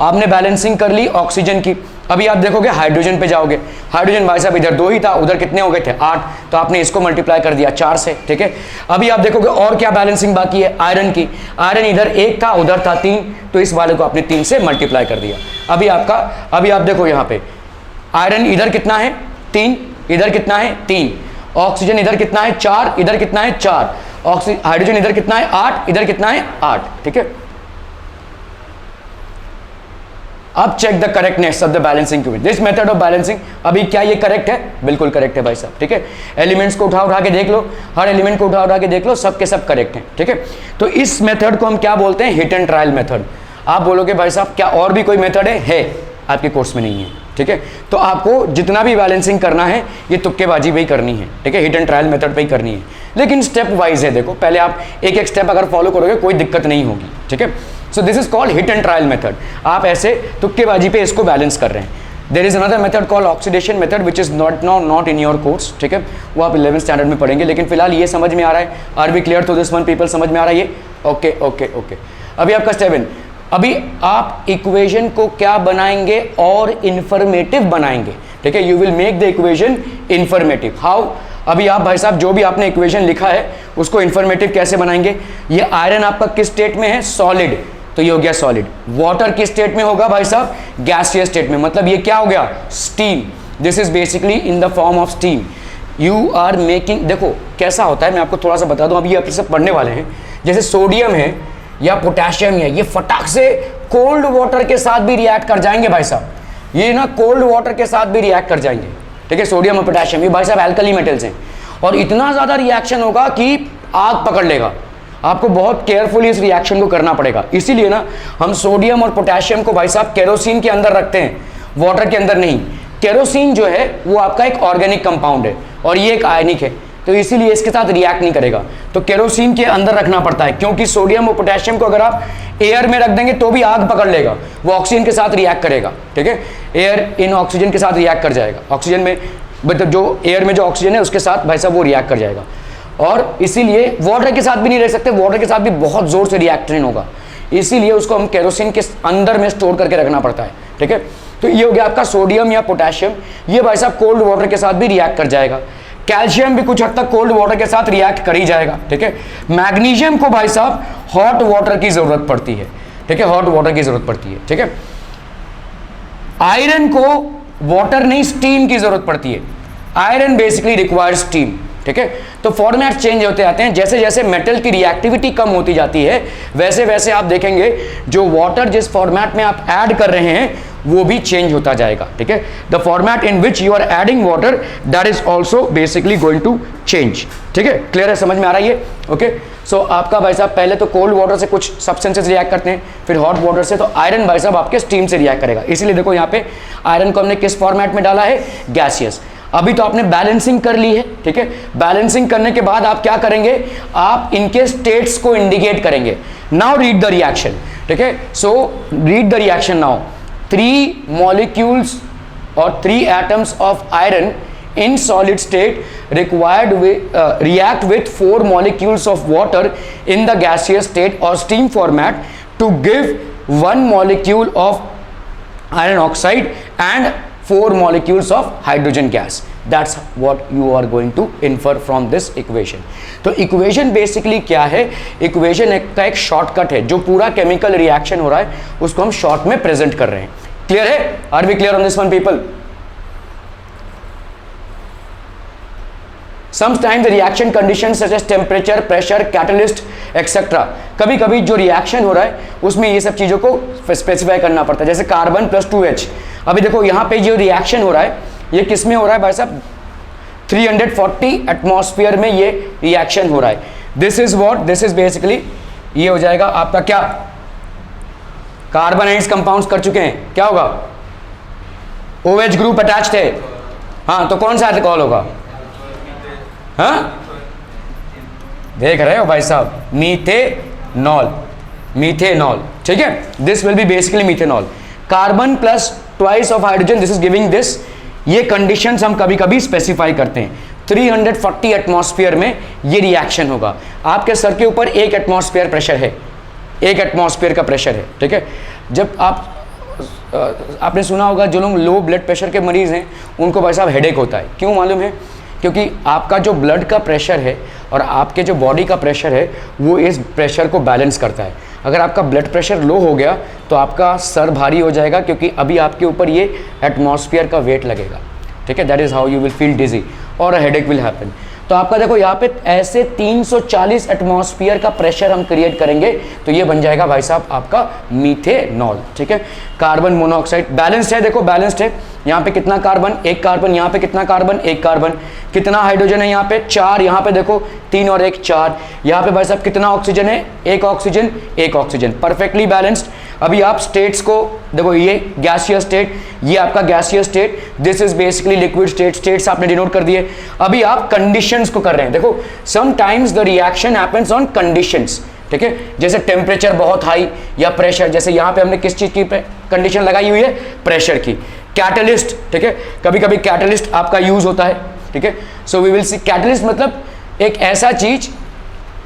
आपने बैलेंसिंग कर ली ऑक्सीजन की, अभी आप देखोगे हाइड्रोजन पे जाओगे। हाइड्रोजन भाई साहब इधर 2 ही था, उधर कितने हो गए थे? 8। तो आपने इसको मल्टीप्लाई कर दिया 4 से, ठीक है। अभी आप देखोगे और क्या बैलेंसिंग बाकी है? आयरन की। आयरन इधर 1 था, उधर था 3, तो इस वाले को आपने 3 से मल्टीप्लाई कर दिया। अभी आप देखो यहाँ पे आयरन इधर कितना है? 3, इधर कितना है? 3। ऑक्सीजन इधर कितना है? 4, इधर कितना है? 4। हाइड्रोजन इधर कितना है? 8, इधर कितना है? 8, ठीक है। अब check the correctness of the balancing equation, this method of balancing. अभी क्या ये करेक्ट है? बिल्कुल करेक्ट है भाई साहब, ठीक है। एलिमेंट्स को उठा के देख लो, हर एलिमेंट को उठा के देख लो, सब के सब करेक्ट हैं, ठीक है। तो इस मेथड को हम क्या बोलते हैं? Hit and trial method. आप बोलोगे भाई साहब क्या और भी कोई मेथड है? आपके कोर्स में नहीं है, ठीक है। तो आपको जितना भी बैलेंसिंग करना है ये तुक्केबाजी पे ही करनी है, ठीक है, हिट एंड ट्रायल मेथड पे ही करनी है, लेकिन स्टेप वाइज है। देखो पहले आप एक एक स्टेप अगर फॉलो करोगे कोई दिक्कत नहीं होगी, ठीक है। So this is called hit and trial method. आप ऐसे तुक्केबाजी पे इसको बैलेंस कर रहे हैं। There is another method called oxidation method which is not in your course, ठीक है, वो आप 11th स्टैंडर्ड में पढ़ेंगे, लेकिन फिलहाल ये समझ में आ रहा है। Are we clear to this one people? समझ में आ रहा है ये? Okay okay okay. अभी आपका स्टेप इन, अभी आप इक्वेशन को क्या बनाएंगे? और इंफॉर्मेटिव बनाएंगे, ठीक है। You will make the equation informative. How? अभी आप भाई साहब जो भी आपने इक्वेशन लिखा है उसको इंफॉर्मेटिव कैसे बनाएंगे? ये आयरन आपका किस स्टेट में है? सॉलिड, तो ये हो गया सॉलिड। वाटर किस स्टेट में होगा भाई साहब? गैसियस स्टेट में, मतलब ये क्या हो गया? Steam. This is basically in the form of steam. You are making, देखो कैसा होता है मैं आपको थोड़ा सा बता दूं, अभी आप सब पढ़ने वाले हैं। जैसे सोडियम है या पोटेशियम है, ये फटाक से कोल्ड वाटर के साथ भी रिएक्ट कर जाएंगे भाई साहब, ये ना कोल्ड वाटर के साथ भी रिएक्ट कर जाएंगे, ठीक है। सोडियम और पोटेशियम ये भाई साहब एल्कली मेटल्स हैं, और इतना ज़्यादा रिएक्शन होगा कि आग पकड़ लेगा। आपको बहुत केयरफुली इस रिएक्शन को करना पड़ेगा। इसीलिए ना हम सोडियम और पोटेशियम को भाई साहब केरोसिन के अंदर रखते हैं, वाटर के अंदर नहीं। केरोसिन जो है वो आपका एक ऑर्गेनिक कंपाउंड है और ये एक आयनिक है, तो इसीलिए इसके साथ रिएक्ट नहीं करेगा। तो केरोसिन के अंदर रखना पड़ता है, क्योंकि सोडियम और पोटेशियम को अगर आप एयर में रख देंगे तो भी आग पकड़ लेगा, वो ऑक्सीजन के साथ रिएक्ट करेगा, ठीक है। एयर इन ऑक्सीजन के साथ रिएक्ट कर जाएगा, ऑक्सीजन में मतलब जो एयर में जो ऑक्सीजन है उसके साथ भाई साहब वो रिएक्ट कर जाएगा। और इसीलिए वाटर के साथ भी नहीं रह सकते, वाटर के साथ भी बहुत जोर से रिएक्शन होगा, इसीलिए उसको हम केरोसिन के अंदर में स्टोर करके रखना पड़ता है, ठीक है। तो ये हो गया आपका सोडियम या पोटेशियम, ये भाई साहब कोल्ड वाटर के साथ भी रिएक्ट कर जाएगा। कैल्शियम भी कुछ हद तक कोल्ड वाटर के साथ रिएक्ट कर ही जाएगा, ठीक है। मैग्नीशियम को भाई साहब हॉट वाटर की जरूरत पड़ती है, ठीक है, हॉट वाटर की जरूरत पड़ती है, ठीक है। आयरन को वाटर नहीं स्टीम की जरूरत पड़ती है, आयरन बेसिकली रिक्वायर्स स्टीम, ठीक है। तो फॉर्मेट चेंज होते आते हैं, जैसे जैसे मेटल की रिएक्टिविटी कम होती जाती है वैसे वैसे आप देखेंगे जो वाटर जिस फॉर्मेट में आप ऐड कर रहे हैं वो भी चेंज होता जाएगा, ठीक है। The format in which you are adding water that is also basically going to change, ठीक है। क्लियर है, समझ में आ रहा है ये? ओके। सो आपका भाई साहब पहले तो कोल्ड वाटर से कुछ सब्सटेंसेस रिएक्ट करते हैं, फिर हॉट वाटर से, तो आयरन भाई साहब आपके स्टीम से रिएक्ट करेगा। इसीलिए देखो यहाँ पे आयरन को हमने किस फॉर्मेट में डाला है? गैसियस। अभी तो आपने बैलेंसिंग कर ली है, ठीक है। बैलेंसिंग करने के बाद आप क्या करेंगे? आप इनके स्टेट्स को इंडिकेट करेंगे। नाउ रीड द रिएक्शन, ठीक है। So read the reaction now. 3 molecules or 3 atoms of iron in solid state react with 4 molecules of water in the gaseous state or steam format to give 1 molecule of iron oxide and 4 molecules of hydrogen gas. That's what you are going to infer from this equation. तो equation basically क्या है? Equation का एक shortcut है, जो पूरा chemical reaction हो रहा है उसको हम शॉर्ट में प्रेजेंट कर रहे हैं. क्लियर है? Are we clear on this one people? Sometimes the reaction conditions such as temperature, pressure, catalyst, etc. कभी कभी जो रिएक्शन हो रहा है उसमें ये सब चीज़ों को स्पेसिफाई करना पड़ता है. जैसे कार्बन प्लस 2H. अभी देखो यहाँ पे जो रिएक्शन हो रहा है ये किस में हो रहा है भाई साहब? 340 एटमॉस्फेयर में ये रिएक्शन हो रहा है. This is what? This is basically ये हो जाएगा आपका क्या? कार्बन एंड कंपाउंड्स कर चुके हैं, क्या होगा? OH ग्रुप अटैच्ड है. हाँ, तो कौन सा अल्कोहल होगा? हाँ, देख रहे हो भाई साहब? मीथेनॉल. मीथेनॉल, ठीक है. This will be basically methanol. Carbon plus twice of hydrogen, this is giving this. ये कंडीशंस हम कभी कभी स्पेसिफाई करते हैं. 340 एटमॉस्फेयर में ये रिएक्शन होगा. आपके सर के ऊपर 1 एटमॉस्फेयर प्रेशर है, 1 एटमॉस्फेयर का प्रेशर है, ठीक है. जब आपने सुना होगा जो लोग लो ब्लड प्रेशर के मरीज हैं उनको भाई साहब हेडेक होता है. क्यों मालूम है? क्योंकि आपका जो ब्लड का प्रेशर है और आपके जो बॉडी का प्रेशर है वो इस प्रेशर को बैलेंस करता है. अगर आपका ब्लड प्रेशर लो हो गया तो आपका सर भारी हो जाएगा, क्योंकि अभी आपके ऊपर ये एटमॉस्फेयर का वेट लगेगा, ठीक है. That is how you will feel dizzy और अ हेडेक विल हैपन. तो आपका देखो यहाँ पे ऐसे 340 एटमॉस्फेयर का प्रेशर हम क्रिएट करेंगे तो ये बन जाएगा भाई साहब आपका मीथेनॉल, ठीक है. कार्बन मोनोऑक्साइड बैलेंस्ड है, देखो बैलेंस्ड है. यहाँ पे कितना कार्बन? 1 कार्बन. यहाँ पे कितना कार्बन? 1 कार्बन. कितना हाइड्रोजन है यहाँ पे? 4. यहाँ पे देखो 3 और 1 4. यहाँ पे भाई साहब कितना ऑक्सीजन है? 1 ऑक्सीजन, 1 ऑक्सीजन. Perfectly balanced. अभी आप स्टेट्स को देखो, ये गैसियस स्टेट, ये आपका gaseous state, this is basically liquid state. States आपने डिनोट कर दिए. अभी आप कंडीशंस को कर रहे हैं. देखो sometimes the reaction happens on conditions, ठीक है. जैसे टेम्परेचर बहुत हाई या प्रेशर, जैसे यहाँ पे हमने किस चीज की कंडीशन लगाई हुई है? प्रेशर की. कैटलिस्ट, ठीक है. कभी कभी कैटलिस्ट आपका यूज होता है, ठीक है. So we will see catalyst मतलब एक ऐसा चीज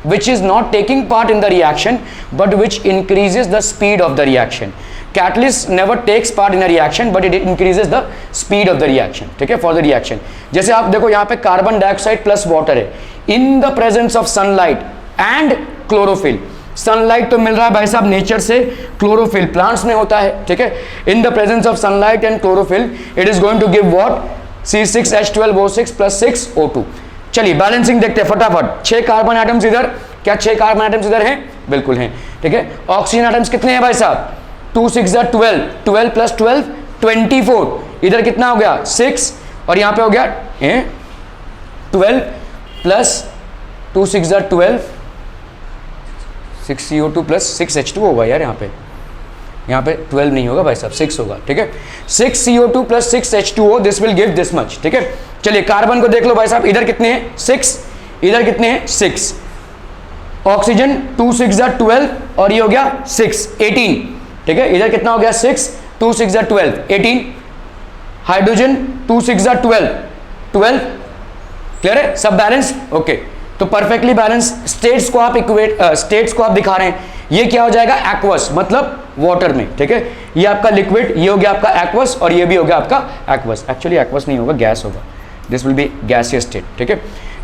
which is not taking part in the reaction but which increases the speed of the reaction. Catalyst never takes part in a reaction but it increases the speed of the reaction, ठीक है, for the reaction. जैसे आप देखो यहाँ पे carbon dioxide plus water है. in the presence of sunlight and chlorophyll. Sunlight तो मिल रहा है भाई साहब नेचर से, क्लोरोफिल प्लांट्स में होता है, ठीक है. In the presence of sunlight and chlorophyll it is going to give what? C6H12O6 plus 6O2. चलिए बैलेंसिंग देखते हैं फटाफट. 6 कार्बन एटम्स इधर, क्या 6 कार्बन एटम्स इधर हैं? बिल्कुल हैं, ठीक है. ऑक्सीजन एटम्स कितने हैं भाई साहब? 2 6 12, 12 प्लस 12 24. इधर कितना हो गया? 6 और यहाँ पे हो गया 12 प्लस 2 6 12, 6CO2 प्लस 6H2 होगा यार. यहाँ पे 12 नहीं होगा भाई साहब, 6 होगा, ठीक है. 6CO2 plus 6H2O, this will give this much, ठीक है. चलिए कार्बन को देख लो भाई साहब. इधर कितने हैं? 6. इधर कितने हैं? 6. ऑक्सीजन 2 6 12 और ये हो गया 6 18, ठीक है. इधर कितना हो गया? 6 2 6 12 18. हाइड्रोजन 2 6 12 12. क्लियर है? सब बैलेंस, ओके. तो परफेक्टली बैलेंस. स्टेट्स को आप स्टेट्स को आप दिखा रहे हैं. ये क्या हो जाएगा? एक्वस, मतलब वाटर में, ठीक है. ये आपका लिक्विड, ये हो गया आपका एक्वस और ये भी हो गया आपका एक्वस. एक्चुअली एक्वस नहीं होगा, गैस होगा. This will B gaseous state, ठीक है.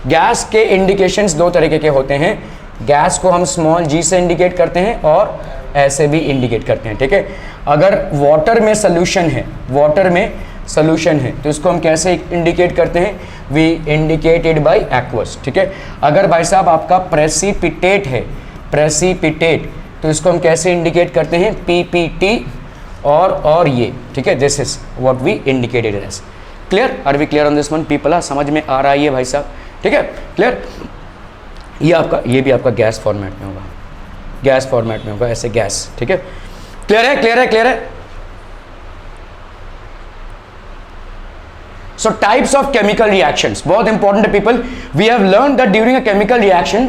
गैस के इंडिकेशंस 2 तरीके के होते हैं. गैस को हम स्मॉल g से इंडिकेट करते हैं और ऐसे भी इंडिकेट करते हैं, ठीक है. अगर वाटर में सोल्यूशन है, वाटर में सोल्यूशन है तो इसको हम कैसे इंडिकेट करते हैं? वी इंडिकेटेड बाय एक्वस, ठीक है. अगर भाई साहब आपका प्रेसिपिटेट है, प्रेसिपिटेट, तो इसको हम कैसे इंडिकेट करते हैं? PPT और ये, ठीक है. This is what we indicated as. Clear? Are we clear on this one people? समझ में आ रहा है ये भाई साहब, ठीक है. क्लियर? ये आपका, ये भी आपका गैस फॉर्मेट में होगा, गैस फॉर्मेट में होगा ऐसे गैस, ठीक है. क्लियर है? क्लियर है? क्लियर है? So types of chemical reactions, बहुत important है people. We have learned that during a chemical reaction,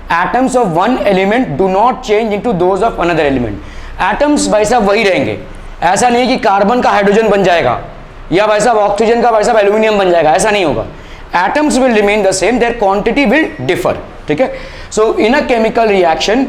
atoms of one element do not change into those of another element. Atoms भाई साहब वही रहेंगे. ऐसा नहीं कि कार्बन का हाइड्रोजन बन जाएगा या भाई साहब ऑक्सीजन का भाई साहब एल्यूमिनियम बन जाएगा, ऐसा नहीं होगा. Atoms will remain the same, their quantity will differ, ठीक है. So in a chemical reaction,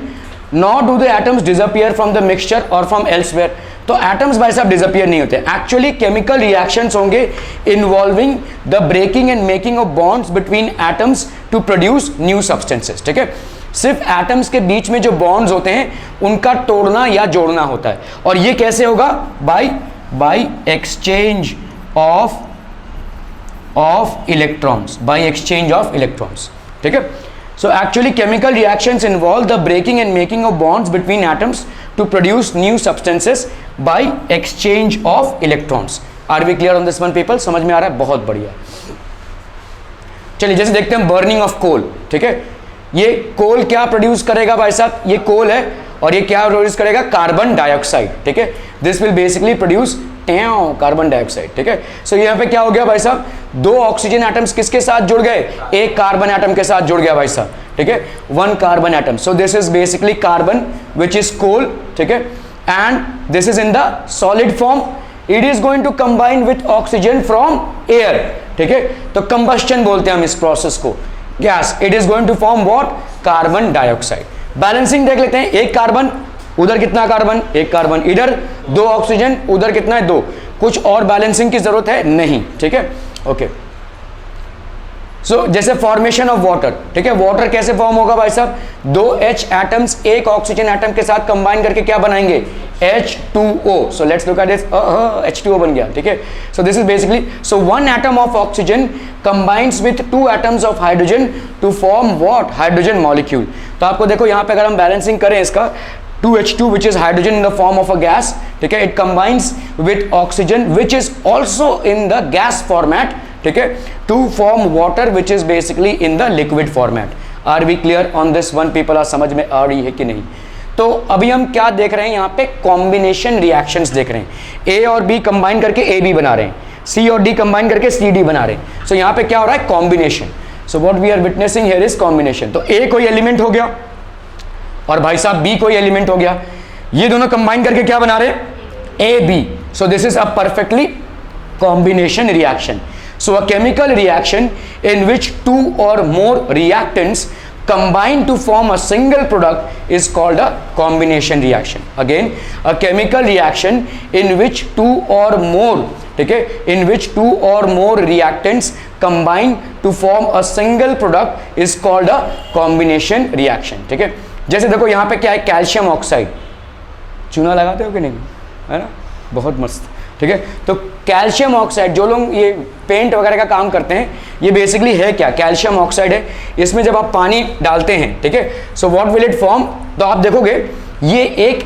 not do the atoms disappear from the mixture or from elsewhere. तो एटम्स भाई साहब डिसअपियर नहीं होते, एक्चुअली केमिकल रिएक्शंस होंगे involving the breaking and making of bonds between atoms to produce new substances. ठीक है, सिर्फ atoms के बीच में जो बॉन्ड्स होते हैं उनका तोड़ना या जोड़ना होता है, और ये कैसे होगा? By exchange of electrons, by exchange of electrons. ठीक है, so actually chemical reactions involve the breaking and making of bonds between atoms to produce new substances by exchange of electrons. Are we clear on this one people? समझ में आ रहा है? बहुत बढ़िया। चलिए जैसे देखते हैं बर्निंग ऑफ कोल। ठीक है, ये कोल क्या प्रोड्यूस करेगा भाई साहब? ये कोल है और ये क्या प्रोड्यूस करेगा? Carbon dioxide. ठीक है, this will basically produce carbon dioxide. ठीक है, सो यहाँ पे क्या हो गया भाई साहब? दो ऑक्सीजन एटम्स किसके साथ जुड़ गए? एक कार्बन एटम के साथ जुड़ गया भाई साहब। ठीक है, one carbon atom, so this is basically carbon which is coal. ठीक है, and this is in the solid form, it is going to combine with oxygen from air. ठीक है, तो कंबस्टन बोलते हैं हम इस प्रोसेस को, gas. It is going to form what? Carbon dioxide. Balancing देख लेते हैं, एक कार्बन, उधर कितना कार्बन? एक कार्बन, इधर दो ऑक्सीजन, उधर कितना है? दो। कुछ और बैलेंसिंग की जरूरत है? नहीं। ठीक है, ओके। सो जैसे फॉर्मेशन ऑफ वाटर। ठीक है, वाटर कैसे फॉर्म होगा भाई साहब? दो H एटम्स एक ऑक्सीजन एटम के साथ कंबाइन करके क्या बनाएंगे? H2O। So let's look at this, H2O बन गया। ठीक है, so this is basically, so one atom of oxygen combines with two atoms of hydrogen to form what? Hydrogen molecule. तो आपको देखो यहाँ पे अगर हम बैलेंसिंग करें इसका, 2H2 which is hydrogen in the form of a gas, ठीक है, it combines with oxygen which is also in the gas format, ठीक है, to form water which is basically in the liquid format. Are we clear on this one people? समझ में आ रही है कि नहीं? तो अभी हम क्या देख रहे हैं यहाँ पे? कॉम्बिनेशन रिएक्शंस देख रहे हैं। A और B कंबाइन करके AB बना रहे हैं, C और D कंबाइन करके CD बना रहे हैं। सो यहाँ पे क्या हो रहा है? Combination. So what we are witnessing here is combination. तो A कोई एलिमेंट हो गया और भाई साहब बी कोई एलिमेंट हो गया, ये दोनों कंबाइन करके क्या बना रहे? A B. So this is a perfectly combination reaction. So a chemical reaction in which two or more reactants combine to form a single product is called a combination reaction. Again, a chemical reaction in which two or more, ठीक है, in which two or more reactants combine to form a single product is called a combination reaction. ठीक है, जैसे देखो यहाँ पे क्या है? Calcium oxide. चूना लगाते हो कि नहीं? है ना, बहुत मस्त। ठीक है, तो कैल्शियम ऑक्साइड, जो लोग ये पेंट वगैरह का काम करते हैं, ये बेसिकली है क्या? कैल्शियम ऑक्साइड है। इसमें जब आप पानी डालते हैं, ठीक है, so what will it form? तो आप देखोगे ये एक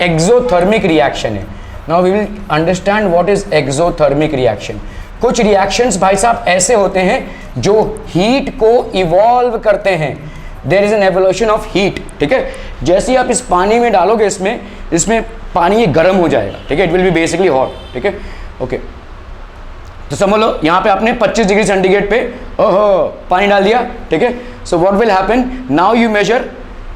एक्सोथर्मिक रिएक्शन है। Now we will understand what is exothermic reaction. कुछ रिएक्शंस भाई साहब ऐसे होते हैं जो हीट को इवॉल्व करते हैं। There is an evolution of heat. ठीक है, जैसे ही आप इस पानी में डालोगे, इसमें पानी ये गर्म हो जाएगा। ठीक है, it will be basically hot. ठीक है, ओके। तो समझ लो यहाँ पे आपने 25 डिग्री सेंटीग्रेड पे पानी डाल दिया। ठीक है, so what will happen? Now you measure,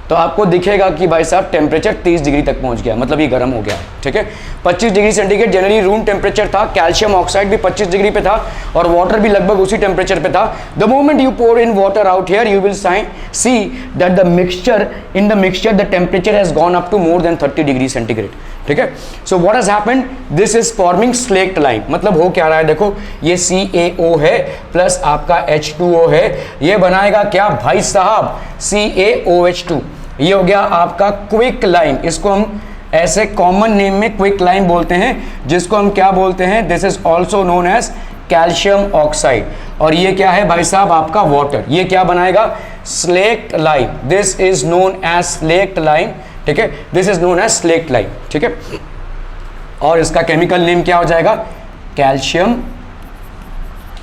तो आपको दिखेगा कि भाई साहब टेम्परेचर 30 डिग्री तक पहुंच गया, मतलब ये गर्म हो गया। ठीक है, 25 degree centigrade generally room temperature था। कैल्शियम ऑक्साइड भी 25 डिग्री पे था और वाटर भी लगभग उसी टेम्परेचर पे था। The moment you pour in water out here, you will see that the mixture the temperature has gone up to more than 30 degree centigrade. ठीक है, so what has happened? This is forming slaked lime. मतलब हो क्या रहा है? देखो ये CaO है प्लस आपका H2O है, ये बनाएगा क्या भाई साहब? CaOH2। ये हो गया आपका क्विक लाइन। इसको हम ऐसे कॉमन नेम में क्विक लाइन बोलते हैं, जिसको हम क्या बोलते हैं? This is also known as calcium oxide. और ये क्या है भाई साहब? आपका वाटर। ये क्या बनाएगा? Slaked lime. This is known as slaked lime. ठीक है, this is known as slaked lime. ठीक है, और इसका केमिकल नेम क्या हो जाएगा? Calcium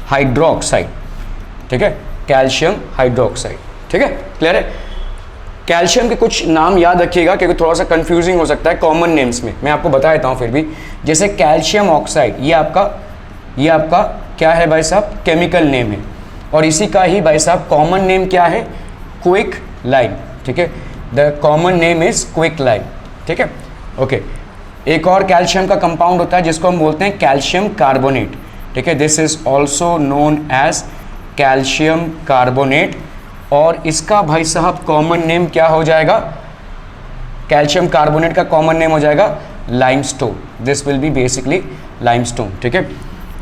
hydroxide. ठीक है, कैल्शियम हाइड्रोक्साइड। ठीक है, क्लियर है? कैल्शियम के कुछ नाम याद रखिएगा क्योंकि थोड़ा सा कंफ्यूजिंग हो सकता है कॉमन नेम्स में। मैं आपको बता देता हूँ फिर भी। जैसे कैल्शियम ऑक्साइड, ये आपका क्या है भाई साहब? केमिकल नेम है। और इसी का ही भाई साहब कॉमन नेम क्या है? Quick line. ठीक है, the common name is quick line. ठीक है, ओके। एक और कैल्शियम का कंपाउंड होता है जिसको हम बोलते हैं कैल्शियम कार्बोनेट। ठीक है, this is also known as calcium carbonate. और इसका भाई साहब कॉमन नेम क्या हो जाएगा? कैल्शियम कार्बोनेट का कॉमन नेम हो जाएगा limestone, this will be basically limestone, ठीक है।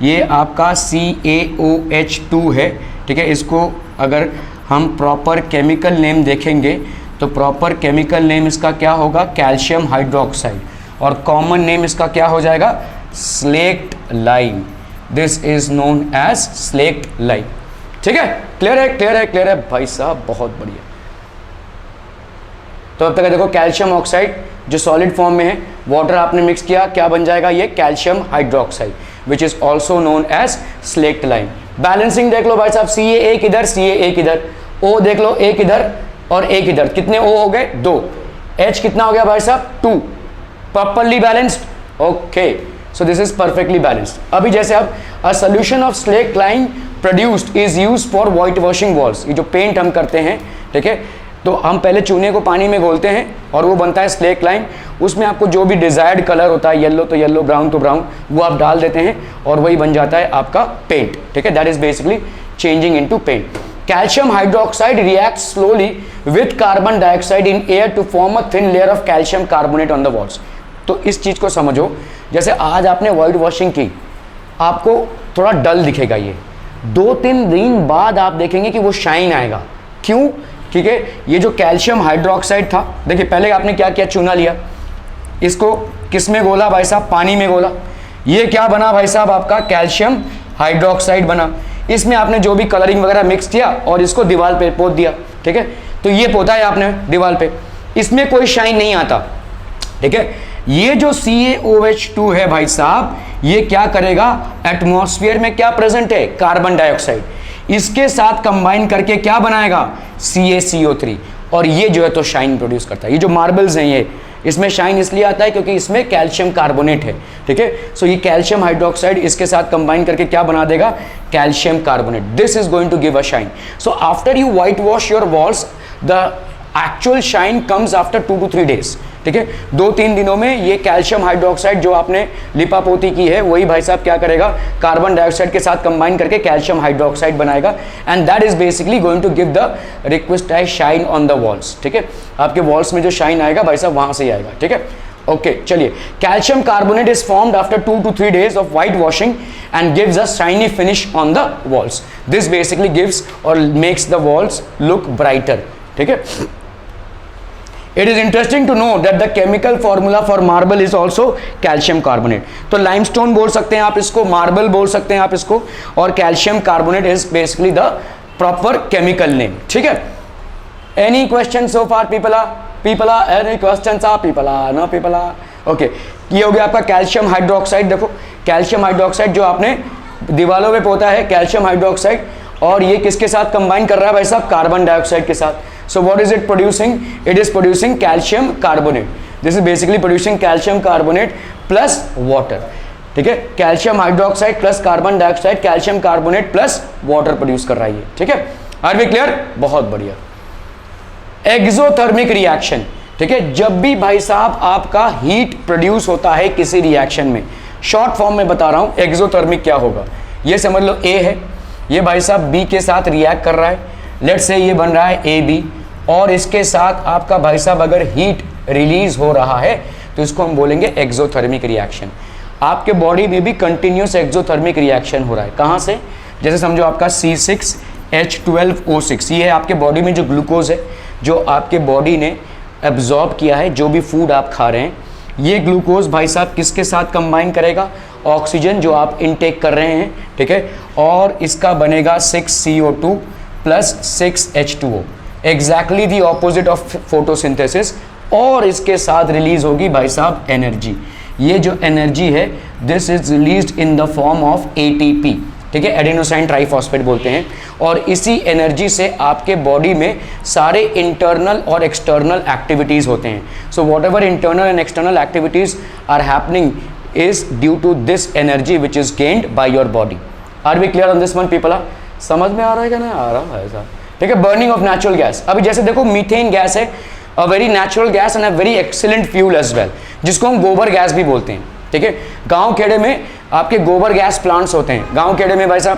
ये आपका CaOH2 है, ठीक है। इसको अगर हम प्रॉपर केमिकल नेम देखेंगे तो प्रॉपर केमिकल नेम इसका क्या होगा, कैल्शियम हाइड्रोक्साइड, और कॉमन नेम इसका क्या हो जाएगा, slaked lime, this is known as slaked lime, ठीक है। क्लियर है, क्लियर है, क्लियर है भाई साहब, बहुत बढ़िया। तो अब तक देखो कैल्शियम ऑक्साइड जो सॉलिड फॉर्म में है, वाटर आपने मिक्स किया, क्या बन जाएगा ये calcium hydroxide, which is also known as slaked lime. Balancing देख लो भाई साहब, Ca एक इधर, Ca एक इधर, O देख लो एक इधर और एक इधर, कितने O हो गए, 2, H कितना हो गया भाई साहब, 2, properly balanced, okay, so this is perfectly balanced. अभी जैसे अब a solution of slaked lime produced is used for white washing walls, ये जो पेंट हम करते हैं, ठीक है, तो हम पहले चूने को पानी में घोलते हैं और वो बनता है स्लेक्ट लाइम, उसमें आपको जो भी डिजायर्ड कलर होता है, येलो तो येलो, ब्राउन तो ब्राउन, वो आप डाल देते हैं और वही बन जाता है आपका पेंट, ठीक है, that is basically changing into paint. Calcium hydroxide react slowly with carbon dioxide in air to form a thin layer of calcium carbonate on the walls. तो इस चीज को समझो, जैसे आज आपने व्हाइट वॉशिंग की, आपको थोड़ा डल दिखेगा, ये 2-3 दिन बाद आप देखेंगे कि वो शाइन आएगा, क्यों, ठीक है, ये जो कैल्शियम हाइड्रोक्साइड था, देखिए पहले आपने क्या किया, चूना लिया, इसको किस में घोला भाई साहब, पानी में घोला, ये क्या बना भाई साहब आपका कैल्शियम हाइड्रोक्साइड बना, इसमें आपने जो भी कलरिंग वगैरह मिक्स किया और इसको दीवार पे पोत दिया, ठीक है, तो ये पोता है आपने दीवार पे, इसमें कोई शाइन नहीं आता, ठीक है। ये जो CaOH2 है भाई साहब, ये क्या करेगा, एटमॉस्फेयर में क्या प्रेजेंट है, कार्बन डाइऑक्साइड, इसके साथ कंबाइन करके क्या बनाएगा, CaCO3, और ये जो है तो शाइन प्रोड्यूस करता है। ये जो मार्बल्स हैं, ये इसमें शाइन इसलिए आता है क्योंकि इसमें कैल्शियम कार्बोनेट है, ठीक है। सो ये कैल्शियम हाइड्रोक्साइड इसके साथ कंबाइन करके क्या बना देगा, calcium carbonate, this is going to give a shine. So after you white wash your walls, the actual shine comes after 2 to 3 days, ठीक है, 2-3 दिनों में ये कैल्शियम हाइड्रोक्साइड जो आपने लिपापोती की है, वही भाई साहब क्या करेगा, कार्बन डाइऑक्साइड के साथ कंबाइन करके कैल्शियम हाइड्रोक्साइड बनाएगा, and that is basically going to give the requested shine on the walls, ठीक है। आपके वॉल्स में जो शाइन आएगा भाई साहब वहां से ही आएगा, ठीक है, ओके। चलिए, calcium carbonate is formed after 2 to 3 days of white washing and gives a shiny finish on the walls, this basically gives और makes the walls look brighter, ठीक है। It is interesting to know that the chemical formula for marble is also calcium carbonate. तो limestone बोल सकते हैं आप इसको, marble बोल सकते हैं आप इसको, और calcium carbonate is basically the proper chemical name, ठीक है। Any questions so far, people are any questions are people are no people are okay। ये हो गया आपका कैल्शियम हाइड्रोक्साइड। देखो कैल्शियम हाइड्रोक्साइड जो आपने दीवारों पे पोता है, कैल्शियम हाइड्रोक्साइड, और ये किसके साथ कंबाइन कर रहा है भाई साहब, कार्बन डाइऑक्साइड के साथ। So what is it producing? It is producing calcium carbonate. This is basically producing calcium carbonate plus water. ठीक है, calcium hydroxide plus carbon dioxide, calcium carbonate plus water produce कर रहा है ये, ठीक है। Are we clear? बहुत बढ़िया। एक्सोथर्मिक रिएक्शन, ठीक है, जब भी भाई साहब आपका हीट प्रोड्यूस होता है किसी रिएक्शन में, शॉर्ट फॉर्म में बता रहा हूं एक्सोथर्मिक क्या होगा। ये समझ लो A है, ये भाई साहब B के साथ रिएक्ट कर रहा है, लेट्स से ये बन रहा है AB, और इसके साथ आपका भाई साहब अगर हीट रिलीज हो रहा है तो इसको हम बोलेंगे एक्सोथर्मिक रिएक्शन। आपके बॉडी में भी कंटिन्यूस एक्सोथर्मिक रिएक्शन हो रहा है, कहाँ से, जैसे समझो आपका C6H12O6, ये है आपके बॉडी में जो ग्लूकोज है, जो आपके बॉडी ने एब्जॉर्ब किया है, जो भी फूड आप खा रहे हैं, ये ग्लूकोज भाई साहब किसके साथ कंबाइन करेगा, ऑक्सीजन जो आप इनटेक कर रहे हैं, ठीक है, और इसका बनेगा 6CO2 plus 6H2O, exactly the opposite of photosynthesis, और इसके साथ रिलीज होगी भाई साहब एनर्जी। ये जो एनर्जी है this is released in the form of ATP, ठीक है, एडेनोसाइन ट्राइफॉस्फेट बोलते हैं, और इसी एनर्जी से आपके बॉडी में सारे इंटरनल और एक्सटर्नल एक्टिविटीज होते हैं। So whatever internal and external activities are happening is due to this energy which is gained by your body. Are we clear on this one people? समझ में आ रहा है क्या? नहीं आ रहा है साहब, ठीक है। बर्निंग ऑफ नेचुरल गैस, अभी जैसे देखो मीथेन गैस है, a very natural gas and a very excellent fuel as well, जिसको हम गोबर गैस भी बोलते हैं, ठीक है। गांव खेड़े में आपके गोबर गैस प्लांट्स होते हैं, गांव खेड़े में भाई साहब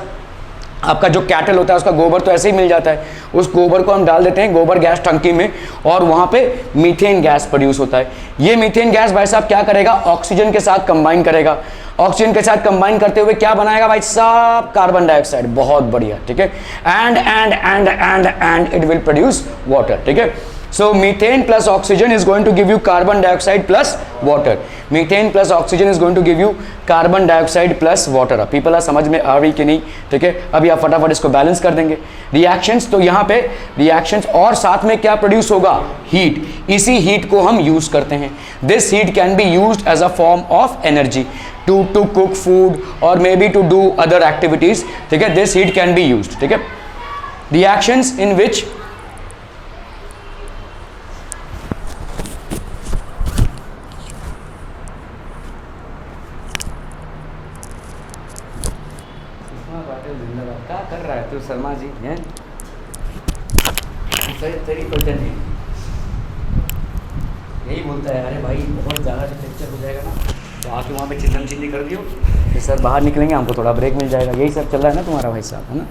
आपका जो कैटल होता है उसका गोबर तो ऐसे ही मिल जाता है, उस गोबर को हम डाल देते हैं गोबर गैस टंकी में और वहाँ पे मीथेन गैस प्रोड्यूस होता है। ये मीथेन गैस भाई साहब क्या करेगा, ऑक्सीजन के साथ कंबाइन करेगा। ऑक्सीजन के साथ कंबाइन करते हुए क्या बनाएगा भाई साहब, कार्बन डाइऑक्साइड। बहुत बढ़िया, ठीक है। And it will produce water, ठीक है। So methane plus oxygen is going to give you carbon dioxide plus water. Methane plus oxygen is going to give you carbon dioxide plus water. अब people are समझ में आ रही कि नहीं, ठीक है। अभी आप फटाफट इसको बैलेंस कर देंगे। रिएक्शंस, तो यहाँ पे रिएक्शंस और साथ में क्या प्रोड्यूस होगा, हीट। इसी हीट को हम यूज करते हैं। This heat can be used as a form of energy to cook food और may be to do other activities, ठीक है। This heat can be used, ठीक है। रिएक्शंस इन विच क्या कर रहा है तू शर्मा जी हैं, तेरी पलटन है यही बोलता है, अरे भाई बहुत ज़्यादा टेम्परेचर हो जाएगा ना तो आके वहाँ पे चिल्लम चिल्ली कर दियो, फिर सर बाहर निकलेंगे हमको थोड़ा ब्रेक मिल जाएगा। यही सब चल रहा है ना तुम्हारा भाई साहब, है ना।